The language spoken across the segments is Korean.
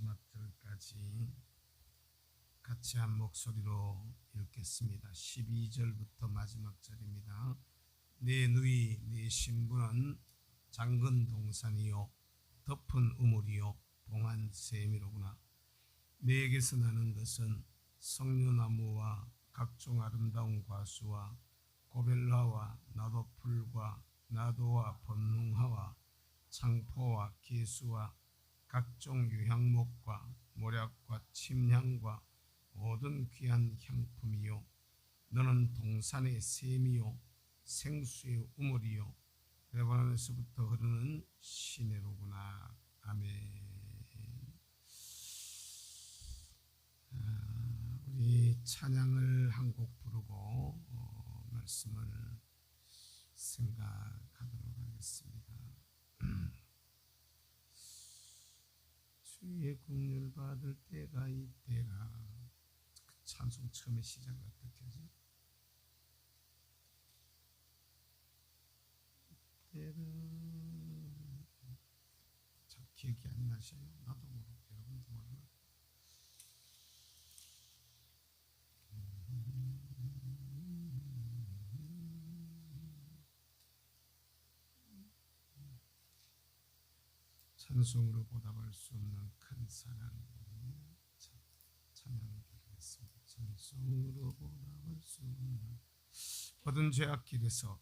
마지막 절까지 같이 한 목소리로 읽겠습니다. 12절부터 마지막 절입니다. 내 누이 내 신부는 장근 동산이요 덮은 우물이요 봉한 샘이로구나. 내게서 나는 것은 석류나무와 각종 아름다운 과수와 고벨라와 나도풀과 나도와 번능화와 창포와 기수와 각종 유향목과 모략과 침향과 모든 귀한 향품이요 너는 동산의 샘이요 생수의 우물이요 레바논에서부터 흐르는 시내로구나. 아멘. 우리 찬양을 한 곡 부르고 말씀을 생각하도록 하겠습니다. 주의 긍휼 받을 때가 이때라. 그 찬송 처음에 시작이 어떻게 하지? 이때라. 잘 기억이 안 나셔요? 나도 모르고 여러분도 모르나? 찬송으로 보답할 수 없는 큰 사랑 찬양드리겠습니다. 찬송으로 보답할 수 없는 모든 죄악 길에서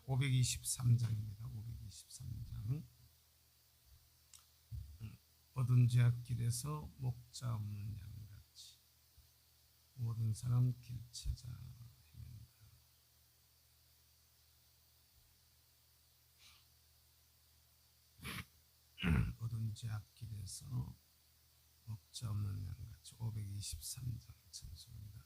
523장입니다. 523장 모든 죄악 길에서 목자 없는 양같이 모든 사람 길 찾아 모든 죄악 길에서 목자 없는 양같이 523장 찬송입니다.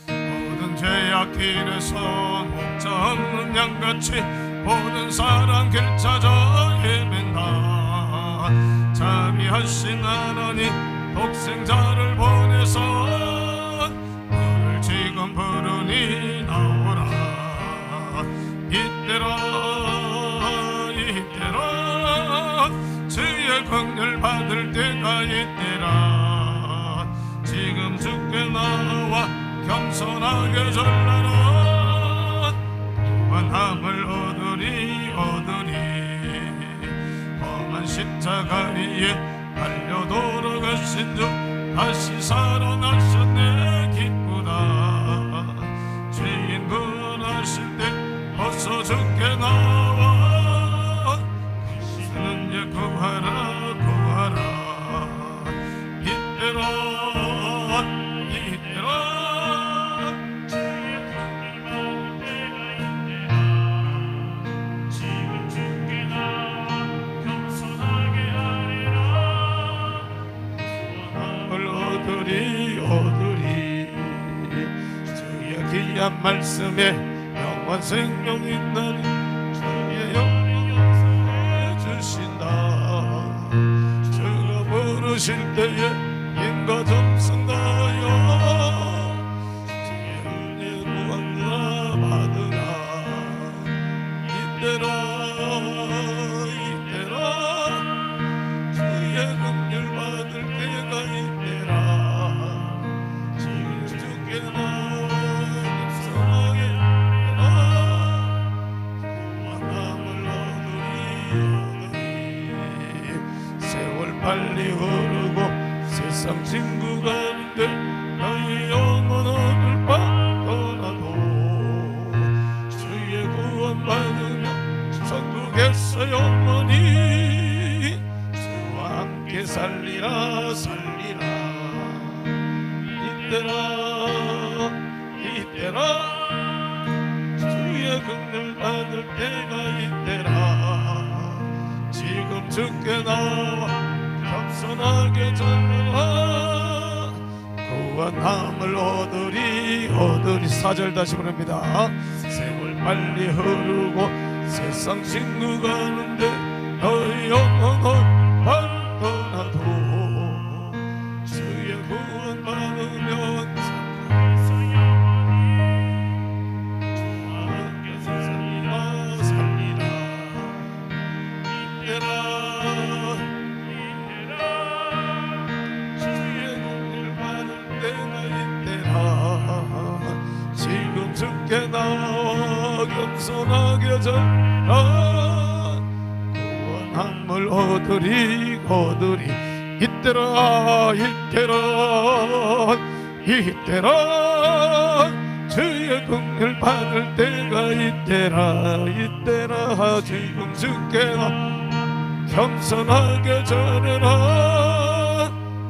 모든 죄악 길에서 목자 없는 양같이 모든 사람 길 찾아 헤맨다. 자비하신 하나님 독생자를 보내서 너를 지금 부르니 나오라. 이때라 주의 긍휼 받을 때가 이때라. 지금 주께 나와 겸손하게 전하라. 무한함을 얻으리 험한 십자가 위에 달려 돌아가신 주 다시 살아나셨네. 기쁘다. 죄인 구원하실 때 어서 주께 나와. 다시는 예 구하라. 이때라 주의 귀한 말씀에 영원 생명 있나니 주의 영이 역사해 주신다. 주가 부르실 때에 인과 점성가여 주의 은혜 구하라 받으라. 이때라 주의 긍휼 받을 때가 이때라. 빨리 흐르고 세상 친구 가는데 나의 영혼을 떠나도 주의 구원 받으며 천국에서 영원히 주와 함께 살리라. 이때라 주의 긍휼 받을 때가 이때라. 지금 주께 나와 겸손하게 전하라. 구원함을 얻으리. 4절 다시 부릅니다. 세월 빨리 흐르고 세상 친구 가는데 너의 영혼을 발견하도 주의 구원 받으면 주께 나와 겸손하게 절하 구원함을 얻으리 이때라 주의 긍휼 받을 때가 이때라 지금 주께 나와 겸손하게 절하라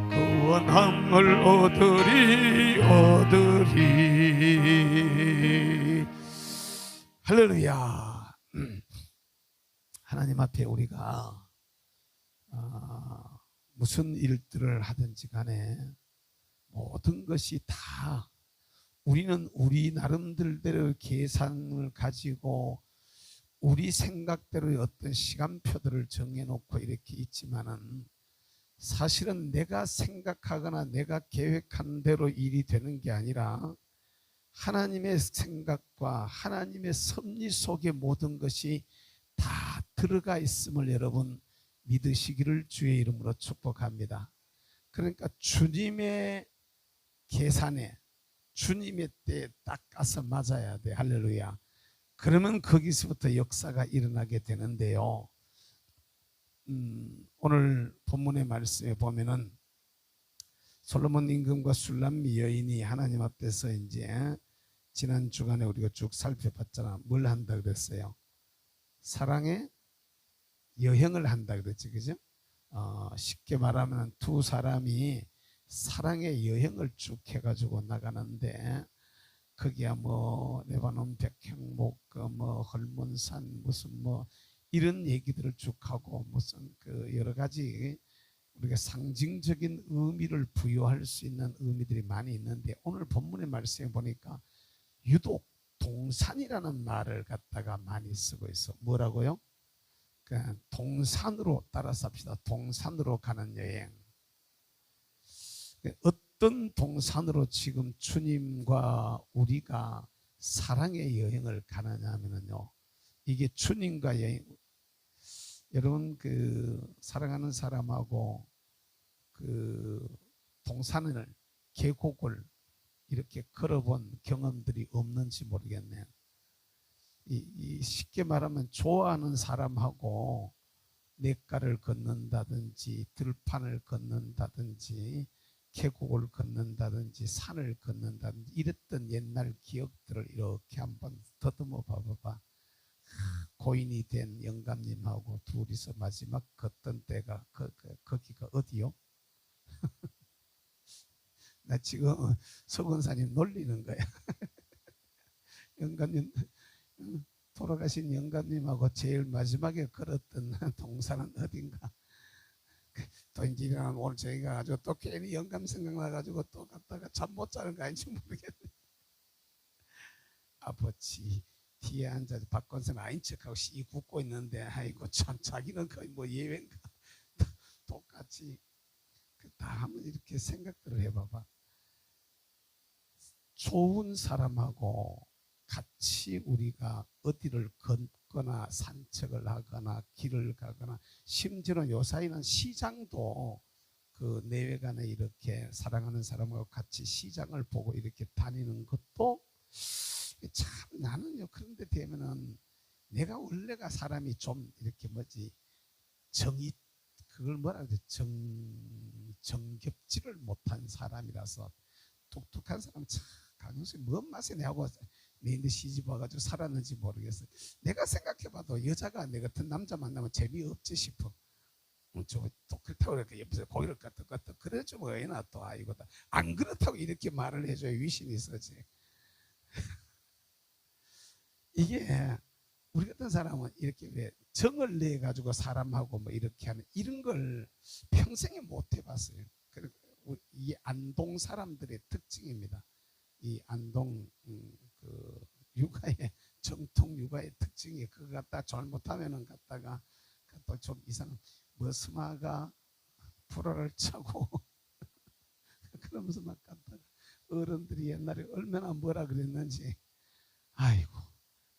구원함을 얻으리 할렐루야. 하나님 앞에 우리가 무슨 일들을 하든지 간에 모든 것이 다 우리는 우리 나름대로의 계산을 가지고 우리 생각대로의 어떤 시간표들을 정해놓고 이렇게 있지만은 사실은 내가 생각하거나 내가 계획한 대로 일이 되는 게 아니라 하나님의 생각과 하나님의 섭리 속에 모든 것이 다 들어가 있음을 여러분 믿으시기를 주의 이름으로 축복합니다. 그러니까 주님의 계산에 주님의 때에 딱 가서 맞아야 돼. 할렐루야. 그러면 거기서부터 역사가 일어나게 되는데요. 오늘 본문의 말씀에 보면은 솔로몬 임금과 술람미 여인이 하나님 앞에서 이제 지난 주간에 우리가 쭉 살펴봤잖아. 뭘 한다 그랬어요? 사랑의 여행을 한다 그랬지, 그죠? 쉽게 말하면 두 사람이 사랑의 여행을 쭉 해가지고 나가는데 거기야 뭐 레바논 백향목, 뭐 헐몬산 무슨 뭐 이런 얘기들을 쭉 하고 무슨 그 여러 가지 우리가 상징적인 의미를 부여할 수 있는 의미들이 많이 있는데 오늘 본문의 말씀에 보니까 유독 동산이라는 말을 갖다가 많이 쓰고 있어. 뭐라고요? 그러니까 동산으로 따라서 합시다. 동산으로 가는 여행. 어떤 동산으로 지금 주님과 우리가 사랑의 여행을 가느냐 하면요, 이게 주님과 여행. 여러분 그 사랑하는 사람하고 그 동산을 계곡을 이렇게 걸어본 경험들이 없는지 모르겠네요. 이 쉽게 말하면 좋아하는 사람하고 냇가를 걷는다든지 들판을 걷는다든지 계곡을 걷는다든지 산을 걷는다든지 이랬던 옛날 기억들을 이렇게 한번 더듬어 봐봐. 고인이 된 영감님하고 둘이서 마지막 걷던 때가 거기가 어디요? 나 지금 서건사님 놀리는 거야. 영감님 돌아가신 영감님하고 제일 마지막에 걸었던 동산은 어딘가? 또 이제 오늘 저희가 아주 또 괜히 영감 생각나가지고 또 갔다가 잠 못 자는 거 아닌지 모르겠네. 아버지 뒤에 앉아서 박건선 아인 척하고 씨 굽고 있는데 아이고 참 자기는 거의 뭐 예외인가 똑같이 다 한번 이렇게 생각들을 해봐봐. 좋은 사람하고 같이 우리가 어디를 걷거나 산책을 하거나 길을 가거나 심지어는 요사이는 시장도 그 내외간에 이렇게 사랑하는 사람하고 같이 시장을 보고 이렇게 다니는 것도 참 나는요 그런데 되면은 내가 원래가 사람이 좀 이렇게 뭐지 정이 그걸 뭐라 그러지 정겹지를 못한 사람이라서 독특한 사람 참 강용수 뭔 맛에 내하고 내인데 시집 와가지고 살았는지 모르겠어. 내가 생각해봐도 여자가 내 같은 남자 만나면 재미없지 싶어. 저 또 그렇다고 그렇게 옆에서 고기를 끄떡끄떡 그래줘 뭐 애나 또 아이고다 안 그렇다고 이렇게 말을 해줘야 위신이 있어지. 이게 우리 같은 사람은 이렇게 왜 정을 내 가지고 사람하고 뭐 이렇게 하는 이런 걸 평생에 못 해봤어요. 이 안동 사람들의 특징입니다. 이 안동 그 육아의 정통 육아의 특징이 그거 갖다 잘못하면은 갖다가 또 좀 이상한 머스마가 불화를 차고 그러면서 막 갖다가 어른들이 옛날에 얼마나 뭐라 그랬는지 아이고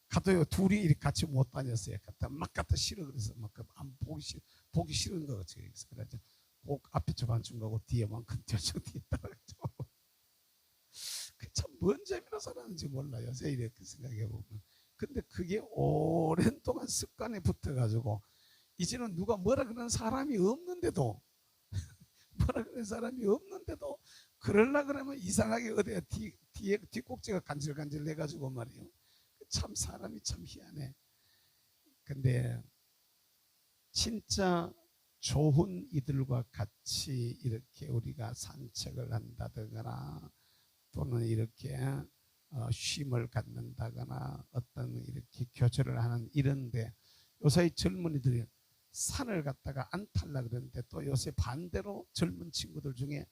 가도요 둘이 이렇게 같이 못 다녔어요. 갖다 막 갖다 싫어 그래서 막 안 보기 싫은 거지. 그래서 복 앞에 저반 준 거고 뒤에만큼 저 뒤에 따라가지고 참 뭔 재미로 살았는지 몰라요. 요새 이렇게 생각해 보면. 근데 그게 오랜 동안 습관에 붙어가지고 이제는 누가 뭐라 그러는 사람이 없는데도 뭐라 그러는 사람이 없는데도 그러려 그러면 이상하게 어디가 뒤에 뒷꼭지가 간질간질 해가지고 말이에요. 참 사람이 참 희한해. 근데 진짜 좋은 이들과 같이 이렇게 우리가 산책을 한다거나 또는 이렇게 쉼을 갖는다거나 어떤 이렇게 교제를 하는 이런데 요새 젊은이들이 산을 갔다가 안 탈라 그러는데 또 요새 반대로 젊은 친구들 중에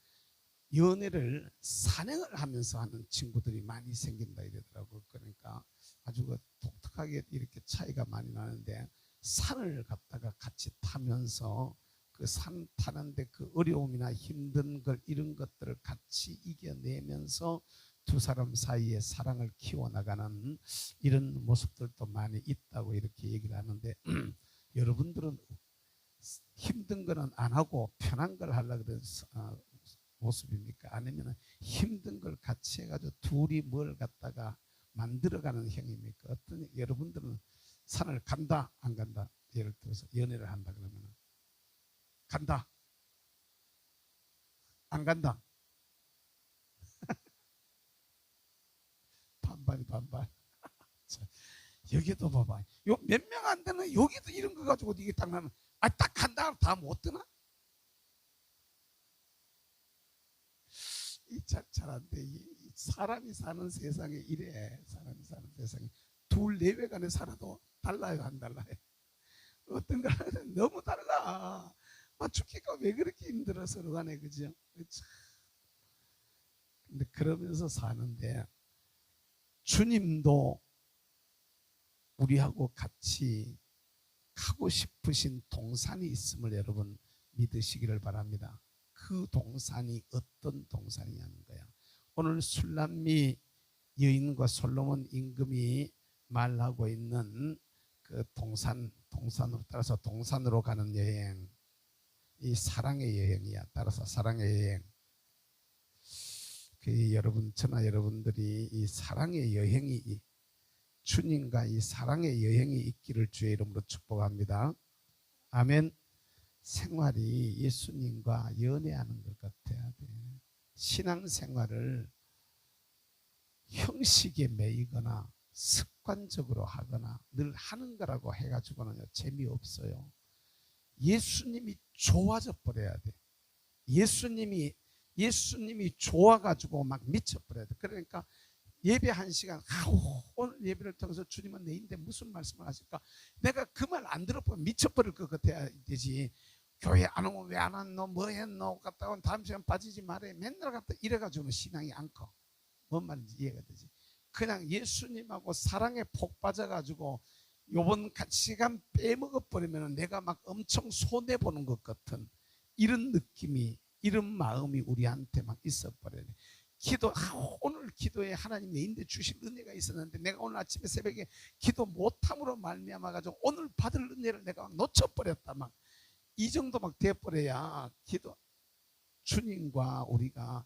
연애를 산행을 하면서 하는 친구들이 많이 생긴다 이러더라고요. 그러니까 아주 독특하게 이렇게 차이가 많이 나는데 산을 갔다가 같이 타면서 그 산 타는데 그 어려움이나 힘든 걸 이런 것들을 같이 이겨내면서 두 사람 사이에 사랑을 키워나가는 이런 모습들도 많이 있다고 이렇게 얘기를 하는데 여러분들은 힘든 거는 안 하고 편한 걸 하려고 그런 모습입니까? 아니면 힘든 걸 같이 해가지고 둘이 뭘 갖다가 만들어가는 형입니까? 어떤 여러분들은 산을 간다 안 간다? 예를 들어서 연애를 한다 그러면 간다 안 간다 반반이 반반. 여기도 봐봐. 요 몇 명 안 되는 여기도 이런 거 가지고 이게 딱 나면 딱 간다 다 못 드나? 이 잘 안 돼. 사람이 사는 세상에 이래. 사람이 사는 세상에 둘 내외간에 살아도 달라요 안 달라요? 어떤 거는 너무 달라. 죽기가 왜 그렇게 힘들어 서로 간에 그죠? 근데 그러면서 사는데 주님도 우리하고 같이 가고 싶으신 동산이 있음을 여러분 믿으시기를 바랍니다. 그 동산이 어떤 동산이냐는 거야. 오늘 술람미 여인과 솔로몬 임금이 말하고 있는 그 동산으로 따라서 동산으로 가는 여행, 이 사랑의 여행이야. 따라서 사랑의 여행. 여러분, 저나 여러분들이 이 사랑의 여행이 주님과 이 사랑의 여행이 있기를 주의 이름으로 축복합니다. 아멘. 생활이 예수님과 연애하는 것 같아야 돼. 신앙생활을 형식에 매이거나 습관적으로 하거나 늘 하는 거라고 해가지고는 재미없어요. 예수님이 좋아져 버려야 돼. 예수님이 좋아가지고 막 미쳐버려야 돼. 그러니까 예배 1시간, 오늘 예배를 통해서 주님은 내인데 무슨 말씀을 하실까? 내가 그 말 안 들어보면 미쳐버릴 것 같아야 되지. 교회 안 오면 왜 안 왔노? 뭐 했노? 갔다 온 다음 시간 빠지지 말아요. 맨날 갔다 이래가지고 신앙이 안 커. 뭔 말인지 이해가 되지? 그냥 예수님하고 사랑에 폭 빠져가지고 요번 시간 빼먹어버리면 내가 막 엄청 손해보는 것 같은 이런 느낌이, 이런 마음이 우리한테 막 있어버려요. 오늘 기도에 하나님 내인데 주실 은혜가 있었는데 내가 오늘 아침에 새벽에 기도 못함으로 말미암아 가지고 오늘 받을 은혜를 내가 막 놓쳐버렸다. 막 이 정도 막 돼버려야 기도 주님과 우리가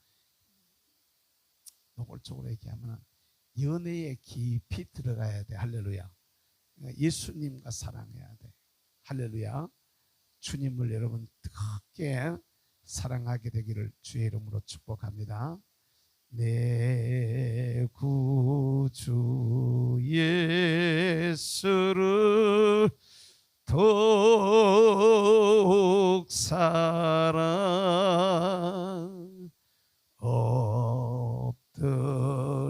노골적으로 얘기하면 연애에 깊이 들어가야 돼. 할렐루야. 예수님과 사랑해야 돼. 할렐루야. 주님을 여러분 뜨겁게 사랑하게 되기를 주의 이름으로 축복합니다. 내 구주 예수를 더욱 사랑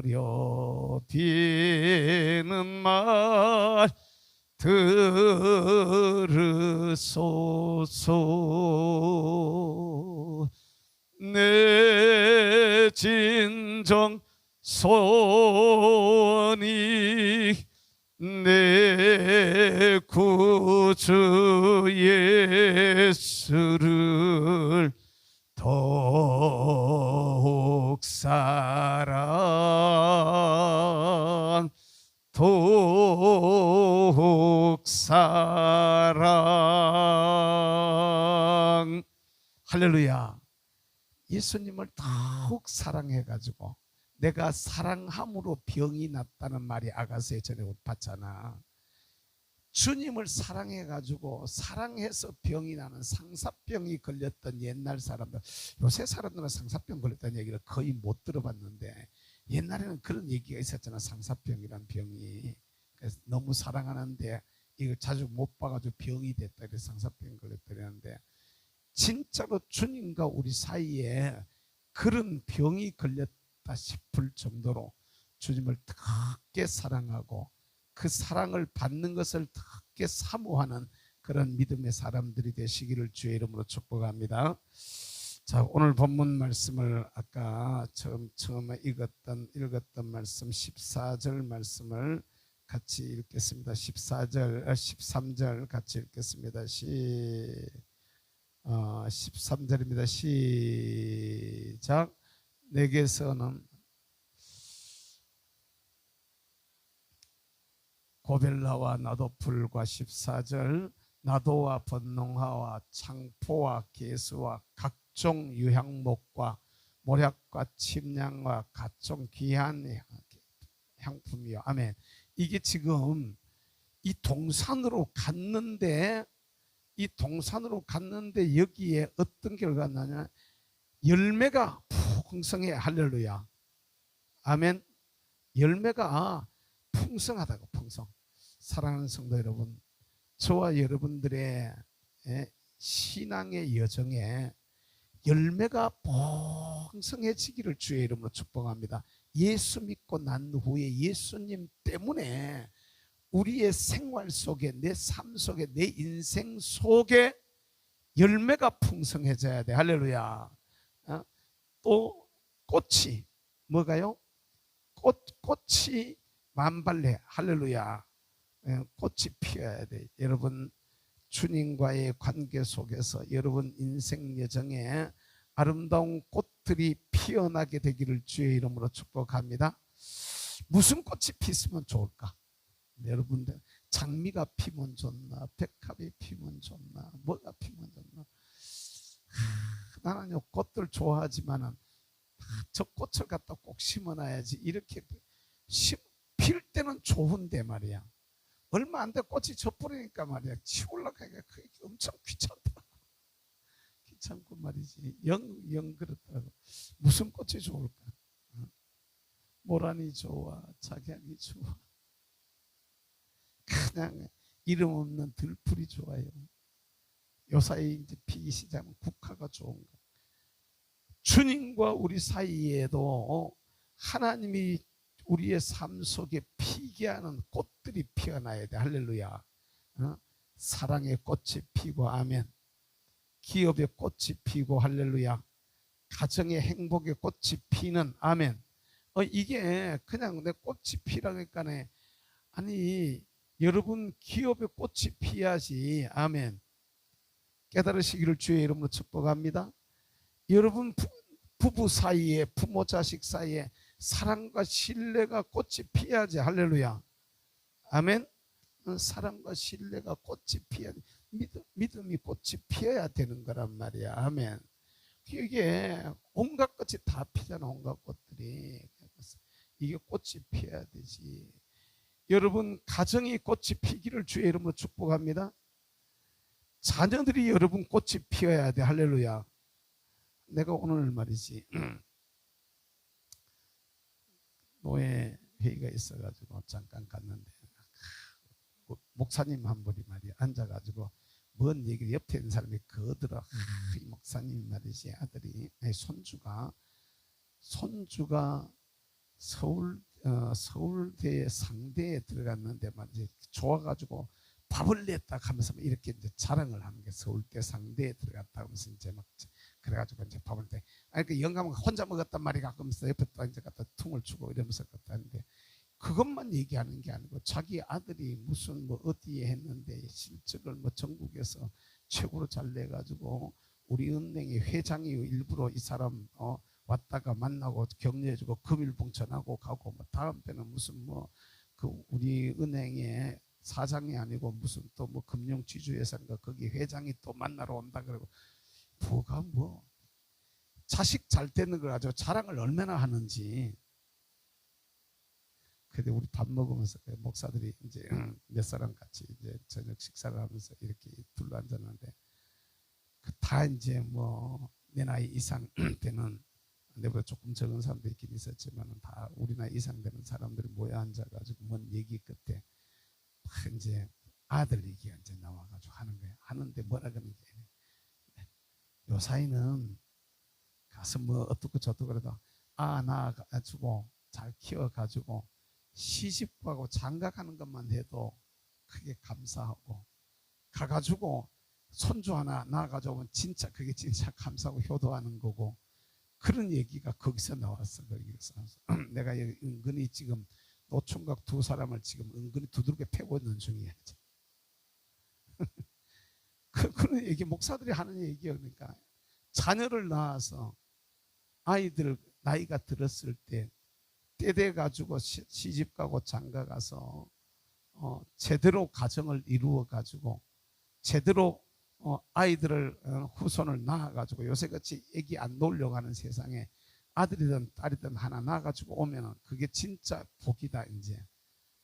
엎드려 비는 말 들으소서. 내 진정 소원이 주 예수를 더욱 사랑 더욱 사랑 할렐루야. 예수님을 더욱 사랑해가지고 내가 사랑함으로 병이 났다는 말이 아가서에 전에 봤잖아. 주님을 사랑해가지고 사랑해서 병이 나는 상사병이 걸렸던 옛날 사람들, 요새 사람들은 상사병 걸렸다는 얘기를 거의 못 들어봤는데 옛날에는 그런 얘기가 있었잖아. 상사병이란 병이. 그래서 너무 사랑하는데 이걸 자주 못 봐가지고 병이 됐다, 그래서 상사병 걸렸다는데, 진짜로 주님과 우리 사이에 그런 병이 걸렸다 싶을 정도로 주님을 크게 사랑하고 그 사랑을 받는 것을 크게 사모하는 그런 믿음의 사람들이 되시기를 주의 이름으로 축복합니다. 자, 오늘 본문 말씀을 아까 처음에 읽었던 말씀 14절 말씀을 같이 읽겠습니다. 14절, 13절 같이 읽겠습니다. 13절입니다. 시작. 내게서는 고벨라와 나도풀과 14절, 나도와 번농화와 창포와 개수와 각종 유향목과 모략과 침향과 각종 귀한 향품이요. 아멘. 이게 지금 이 동산으로 갔는데 여기에 어떤 결과가 나냐, 열매가 풍성해. 할렐루야. 아멘. 열매가 풍성하다고. 풍성. 사랑하는 성도 여러분, 저와 여러분들의 신앙의 여정에 열매가 풍성해지기를 주의 이름으로 축복합니다. 예수 믿고 난 후에 예수님 때문에 우리의 생활 속에, 내 삶 속에, 내 인생 속에 열매가 풍성해져야 돼. 할렐루야. 또 꽃이 뭐가요? 꽃이 만발해. 할렐루야. 꽃이 피어야 돼. 여러분, 주님과의 관계 속에서 여러분 인생 여정에 아름다운 꽃들이 피어나게 되기를 주의 이름으로 축복합니다. 무슨 꽃이 피었으면 좋을까? 여러분들, 장미가 피면 좋나, 백합이 피면 좋나, 뭐가 피면 좋나? 나는 꽃들 좋아하지만은 저 꽃을 갖다 꼭 심어놔야지. 이렇게 필 때는 좋은데 말이야, 얼마 안 돼 꽃이 져버리니까 말이야, 치우려가기가 그게 엄청 귀찮더라고. 귀찮고 말이지. 영 그렇더라고. 무슨 꽃이 좋을까? 모란이 좋아, 작약이 좋아, 그냥 이름 없는 들풀이 좋아요. 요사이 이제 피기 시작하면 국화가 좋은 거. 주님과 우리 사이에도 하나님이 우리의 삶 속에 피게 하는 꽃들이 피어나야 돼. 할렐루야. 사랑의 꽃이 피고, 아멘. 기업의 꽃이 피고, 할렐루야. 가정의 행복의 꽃이 피는, 아멘. 이게 그냥 내 꽃이 피라니까, 아니 여러분 기업의 꽃이 피어야지. 아멘. 깨달으시기를 주의 이름으로 축복합니다. 여러분 부부 사이에, 부모 자식 사이에 사랑과 신뢰가 꽃이 피어야지. 할렐루야. 아멘. 사랑과 신뢰가 꽃이 피어야 돼. 믿음이 꽃이 피어야 되는 거란 말이야. 아멘. 이게 온갖 꽃이 다 피잖아. 온갖 꽃들이. 이게 꽃이 피어야 되지. 여러분 가정이 꽃이 피기를 주의 이름으로 축복합니다. 자녀들이 여러분 꽃이 피어야 돼. 할렐루야. 내가 오늘 말이지 노예 회의가 있어가지고 잠깐 갔는데 목사님 한 분이 말이야 앉아가지고 뭔 얘기를, 옆에 있는 사람이 거들어. 이 목사님 말이지 아들이, 손주가 서울대 상대에 들어갔는데 말이지 좋아가지고 밥을 냈다 하면서 이렇게 이제 자랑을 하는 게, 서울대 상대에 들어갔다 하면서 이제 막 그래가지고 이제 밥을 때, 아니 그 영감은 혼자 먹었단 말이야. 하면서 옆에 또 이제 갖다 퉁을 주고 이러면서 갔다 하는데, 그것만 얘기하는 게 아니고 자기 아들이 무슨 뭐 어디에 했는데 실적을 뭐 전국에서 최고로 잘 내가지고 우리 은행의 회장이 일부러 이 사람 왔다가 만나고 격려해주고 금일봉천하고 가고 뭐 다음 때는 무슨 뭐 그 우리 은행의 사장이 아니고 무슨 또 뭐 금융지주회사인가 거기 회장이 또 만나러 온다 그러고 뭐가 뭐 자식 잘 되는 걸 가지고 자랑을 얼마나 하는지. 근데 우리 밥 먹으면서 목사들이 이제 몇 사람 같이 이제 저녁 식사를 하면서 이렇게 둘러 앉았는데 다 이제 뭐 내 나이 이상 되는 내보다 조금 적은 사람도 있긴 있었지만 다 우리 나이 이상 되는 사람들이 모여 앉아가지고 뭔 얘기 끝에 이제 아들 얘기가 이제 나와가지고 하는 거예요. 하는데 뭐라 그러는 게 요 사이는 가서 뭐 어떻고 저떻고 그래도 낳아가지고 잘 키워가지고 시집가고 장가가는 것만 해도 크게 감사하고 가가지고 손주 하나 낳아가지고 진짜 그게 진짜 감사하고 효도하는 거고 그런 얘기가 거기서 나왔어. 거기서 내가 은근히 지금 노총각 두 사람을 지금 은근히 두들겨 패고 있는 중이야. 그런 얘기 목사들이 하는 얘기야. 그러니까 자녀를 낳아서 아이들 나이가 들었을 때 때 가지고 시집 가고 장가 가서 제대로 가정을 이루어 가지고 제대로 아이들을 후손을 낳아 가지고 요새같이 애기 안 놓으려고 하는 세상에 아들이든 딸이든 하나 낳아 가지고 오면은 그게 진짜 복이다. 이제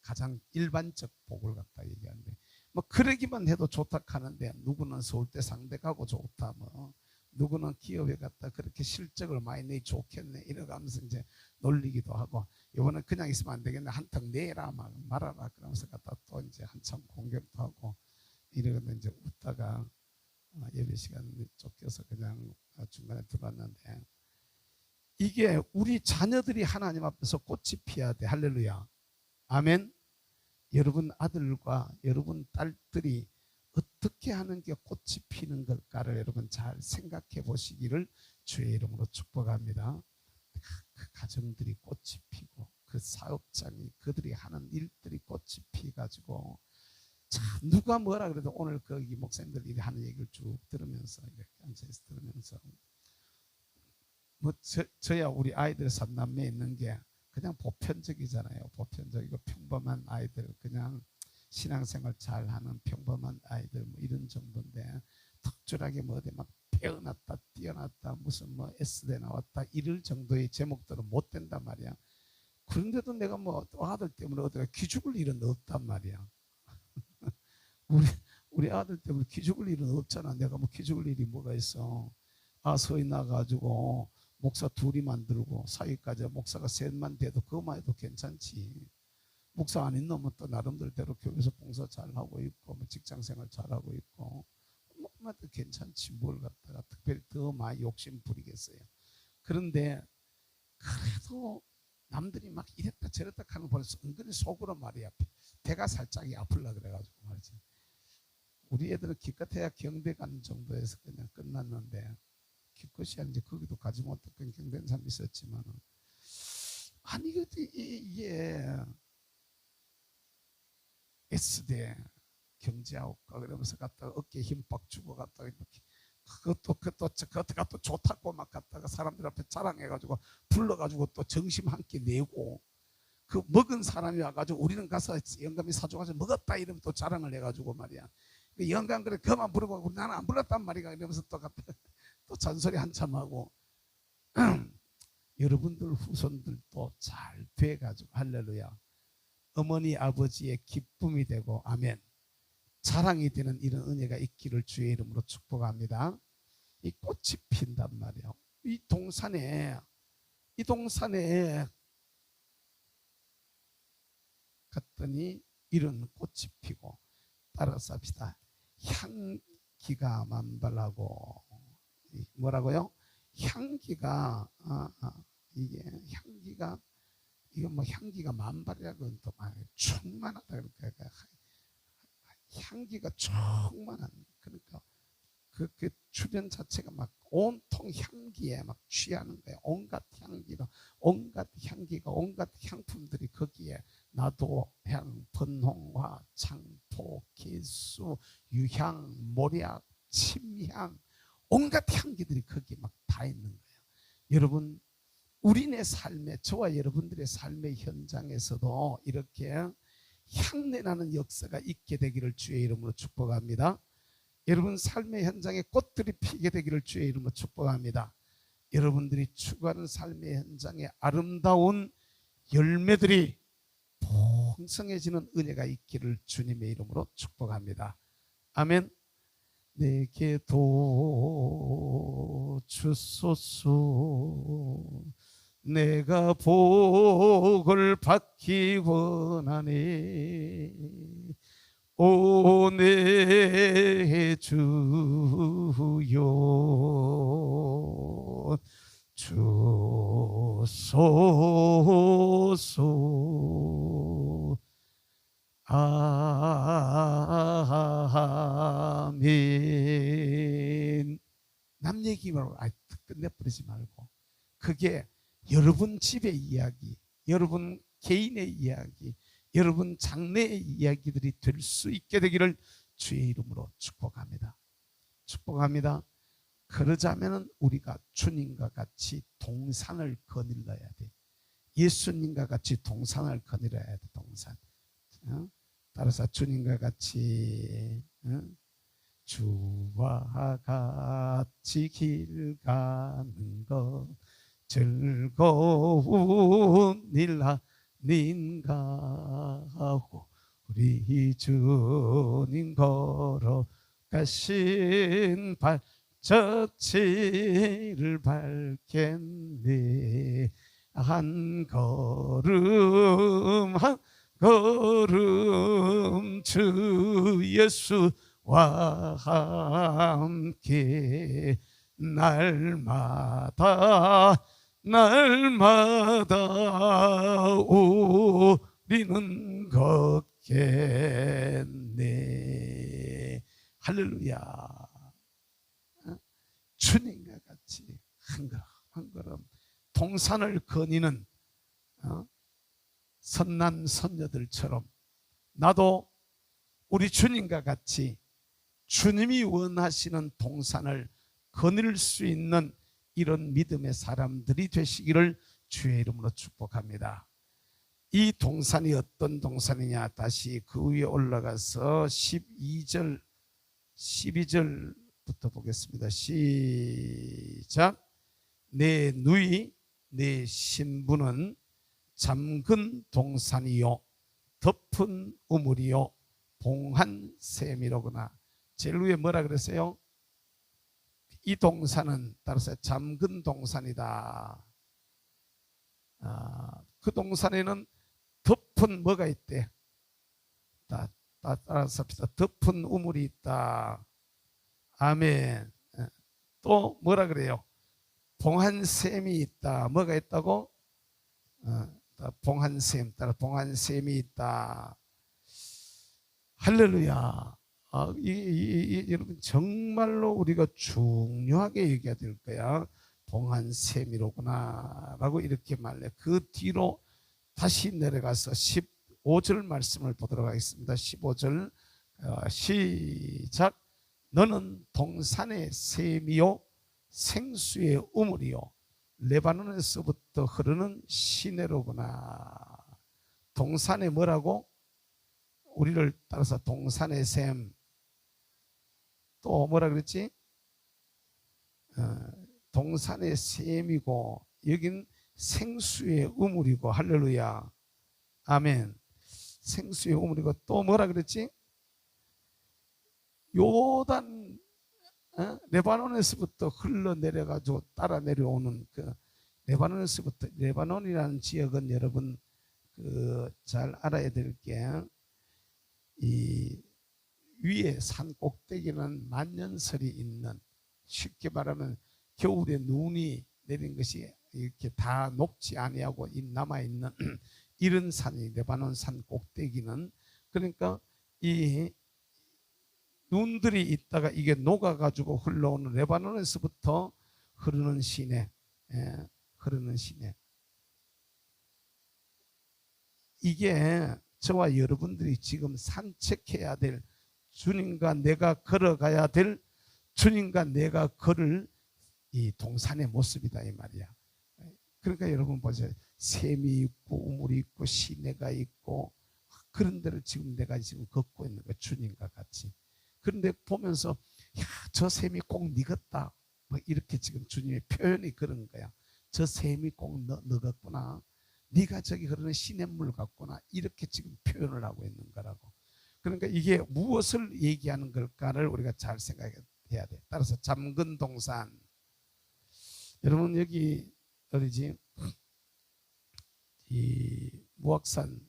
가장 일반적 복을 갖다 얘기하는데 뭐 그러기만 해도 좋다 하는데 누구는 서울대 상대 가고 좋다 뭐 누구는 기업에 갔다 그렇게 실적을 많이 내 좋겠네 이러면서 이제 놀리기도 하고 이번에 그냥 있으면 안 되겠네 한턱 내라 막 말아라 그러면서 갖다 또 이제 한참 공격도 하고 이러면 이제 웃다가 예배 시간 쫓겨서 그냥 중간에 들어왔는데 이게 우리 자녀들이 하나님 앞에서 꽃이 피어야 돼. 할렐루야 아멘. 여러분 아들과 여러분 딸들이 어떻게 하는 게 꽃이 피는 걸까를 여러분 잘 생각해 보시기를 주의 이름으로 축복합니다. 그 가정들이 꽃이 피고 그 사업장이 그들이 하는 일들이 꽃이 피가지고 참 누가 뭐라 그래도 오늘 거기 목사님들이 하는 얘기를 쭉 들으면서 이렇게 앉아서 들으면서 뭐 저야 우리 아이들 삼남매 있는 게 그냥 보편적이잖아요. 보편적이고 평범한 아이들 그냥 신앙생활 잘하는 평범한 아이들 뭐 이런 정도인데 특출하게 뭐 어디 막 태어났다 뛰어났다 무슨 뭐 S대 나왔다 이럴 정도의 제목들은 못 된단 말이야. 그런데도 내가 뭐 아들 때문에 어디가 기죽을 일은 없단 말이야. 우리 아들 때문에 기죽을 일은 없잖아. 내가 뭐 기죽을 일이 뭐가 있어. 서희 나가지고 목사 둘이 만들고 사이까지 목사가 셋만 돼도 그것만 해도 괜찮지. 목사 아닌 놈은 또 나름대로 교회에서 봉사 잘하고 있고 뭐 직장생활 잘하고 있고 뭐만 해도 괜찮지 뭘 갖다가 특별히 더 많이 욕심 부리겠어요. 그런데 그래도 남들이 막 이랬다 저랬다 하는 거 보면서 은근히 속으로 말이야 배가 살짝이 아플라 그래가지고 말이지. 우리 애들은 기껏해야 경대 가는 정도에서 그냥 끝났는데 기껏이 아니지 거기도 가지 못했고 경대는 사람이 있었지만 아니 이게 S대 경제학과 그러면서 갔다가 어깨에 힘 빡 주고 갔다가 이렇게 그것도 또 좋다고 막 갔다가 사람들 앞에 자랑해가지고 불러가지고 또 점심 한 끼 내고 그 먹은 사람이 와가지고 우리는 가서 영감이 사줘가지고 먹었다 이러면 또 자랑을 해가지고 말이야. 그 영감 그래 그만 부르고 나는 안 불렀단 말이야 이러면서 또 갔다가 또 잔소리 한참 하고 여러분들 후손들도 잘 돼가지고 할렐루야 어머니 아버지의 기쁨이 되고 아멘 자랑이 되는 이런 은혜가 있기를 주의 이름으로 축복합니다. 이 꽃이 핀단 말이야. 이 동산에 갔더니 이런 꽃이 피고 따라서 합시다. 향기가 만발하고 뭐라고요? 향기가 이게 향기가 이거 뭐 향기가 만발이라고 또 말해요. 충만하다 그러니까 향기가 충만한 그러니까 그 주변 자체가 막 온통 향기에 막 취하는 거예요. 온갖 향기가 온갖 향품들이 거기에 나도, 향, 번홍화, 창포, 개수, 유향, 모략, 침향, 온갖 향기들이 거기에 막 다 있는 거예요. 여러분, 우리네 삶에, 저와 여러분들의 삶의 현장에서도 이렇게 향내나는 역사가 있게 되기를 주의 이름으로 축복합니다. 여러분 삶의 현장에 꽃들이 피게 되기를 주의 이름으로 축복합니다. 여러분들이 추구하는 삶의 현장에 아름다운 열매들이 풍성해지는 은혜가 있기를 주님의 이름으로 축복합니다. 아멘. 내게 도주소서. 내가 복을 받기 원하네. 오 내 주여 주소서. 아멘. 남 얘기 말고 끝내버리지 말고, 그게 여러분 집의 이야기, 여러분 개인의 이야기, 여러분 장래의 이야기들이 될 수 있게 되기를 주의 이름으로 축복합니다. 축복합니다. 그러자면 우리가 주님과 같이 동산을 거닐러야 돼. 예수님과 같이 동산을 거닐어야 돼. 동산. 따라서 주님과 같이, 주와 같이 길 가는 것 즐거운 일 아닌가. 우리 주님 걸어가신 발자취를 밟겠네. 한 걸음 한 걸음 주 예수와 함께 날마다 우리는 걷겠네. 할렐루야. 주님과 같이 한 걸음 한 걸음 동산을 거니는 선남 선녀들처럼 나도 우리 주님과 같이 주님이 원하시는 동산을 거닐 수 있는 이런 믿음의 사람들이 되시기를 주의 이름으로 축복합니다. 이 동산이 어떤 동산이냐, 다시 그 위에 올라가서 12절부터 보겠습니다. 시작. 내 누이 내 신부는 잠근 동산이요 덮은 우물이요 봉한 샘이로구나. 제일 위에 뭐라 그랬어요? 이 동산은 따라서 잠근 동산이다. 그 동산에는 덮은 뭐가 있대? 따라서 덮은 우물이 있다. 아멘. 또 뭐라 그래요? 봉한 샘이 있다. 뭐가 있다고? 봉한 샘, 따라 봉한 샘이 있다. 할렐루야. 여러분 정말로 우리가 중요하게 얘기해야 될 거야. 봉한 샘이로구나 라고 이렇게 말해. 그 뒤로 다시 내려가서 15절 말씀을 보도록 하겠습니다. 15절 시작. 너는 동산의 샘이요 생수의 우물이요 레바논에서부터 흐르는 시내로구나. 동산의 뭐라고? 우리를 따라서 동산의 샘. 또 뭐라 그랬지? 동산의 샘이고 여긴 생수의 우물이고. 할렐루야. 아멘. 생수의 우물이고 또 뭐라 그랬지? 요단 레바논에서부터 흘러내려가지고 따라 내려오는 그 레바논에서부터, 레바논이라는 지역은 여러분 잘 알아야 될 게, 이 위에 산 꼭대기는 만년설이 있는, 쉽게 말하면 겨울에 눈이 내린 것이 이렇게 다 녹지 아니하고 남아있는 이런 산이 레바논 산 꼭대기는. 그러니까 이 눈들이 있다가 이게 녹아가지고 흘러오는 레바논에서부터 흐르는 시내, 흐르는 시내. 이게 저와 여러분들이 지금 산책해야 될, 주님과 내가 걸어가야 될, 주님과 내가 걸을 이 동산의 모습이다 이 말이야. 그러니까 여러분 보세요. 샘이 있고 우물이 있고 시내가 있고 그런 데를 지금 내가 지금 걷고 있는 거야. 주님과 같이. 그런데 보면서 야, 저 샘이 꼭 니겠다. 뭐 이렇게 지금 주님의 표현이 그런 거야. 저 샘이 꼭 너겠구나. 네가 저기 흐르는 시냇물 같구나. 이렇게 지금 표현을 하고 있는 거라고. 그러니까 이게 무엇을 얘기하는 걸까를 우리가 잘 생각해야 돼. 따라서 잠근 동산. 여러분 여기 어디지? 이 무악산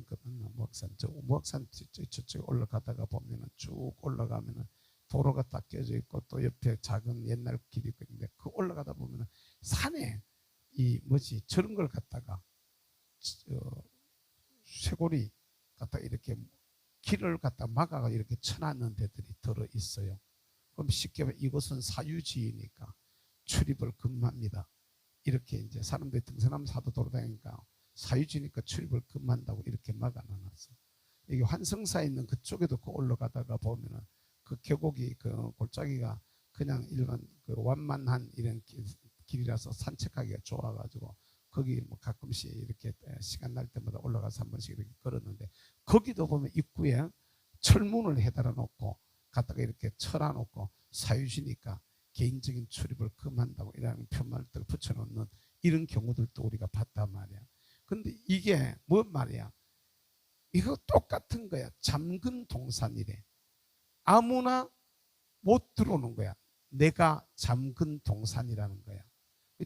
그 맞나? 무악산 저쪽 올라가다가 보면은 쭉 올라가면은 도로가 딱 껴져 있고 또 옆에 작은 옛날 길이 있는데 그 올라가다 보면은 산에 이 뭐지 저런 걸 갖다가 쇠고리 갖다 이렇게 길을 갖다 막아가 이렇게 쳐놨는 데들이 들어 있어요. 그럼 쉽게 말하면 이곳은 사유지이니까 출입을 금합니다. 이렇게 이제 사람들이 등산하면 사도 돌아다니니까 사유지니까 출입을 금한다고 이렇게 막아놔놨어. 여기 환성사에 있는 그쪽에도 그 올라가다가 보면은 그 계곡이 그 골짜기가 그냥 일반 그 완만한 이런 길이라서 산책하기가 좋아가지고 거기 뭐 가끔씩 이렇게 시간 날 때마다 올라가서 한 번씩 이렇게 걸었는데 거기도 보면 입구에 철문을 해달아 놓고 갖다가 이렇게 쳐놔놓고 사유지니까 개인적인 출입을 금한다고 이런 표말들을 붙여놓는 이런 경우들도 우리가 봤단 말이야. 근데 이게 뭔 말이야? 이거 똑같은 거야. 잠근 동산이래. 아무나 못 들어오는 거야. 내가 잠근 동산이라는 거야.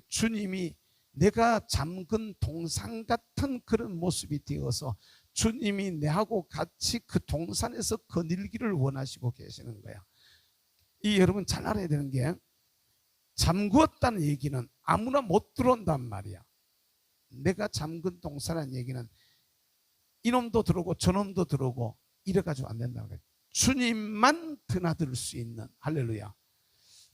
주님이 내가 잠근 동산 같은 그런 모습이 되어서 주님이 내하고 같이 그 동산에서 거닐기를 원하시고 계시는 거야. 이 여러분 잘 알아야 되는 게 잠그었다는 얘기는 아무나 못 들어온단 말이야. 내가 잠근 동산이라는 얘기는 이놈도 들어오고 저놈도 들어오고 이래가지고 안 된다는 거야. 주님만 드나들 수 있는, 할렐루야,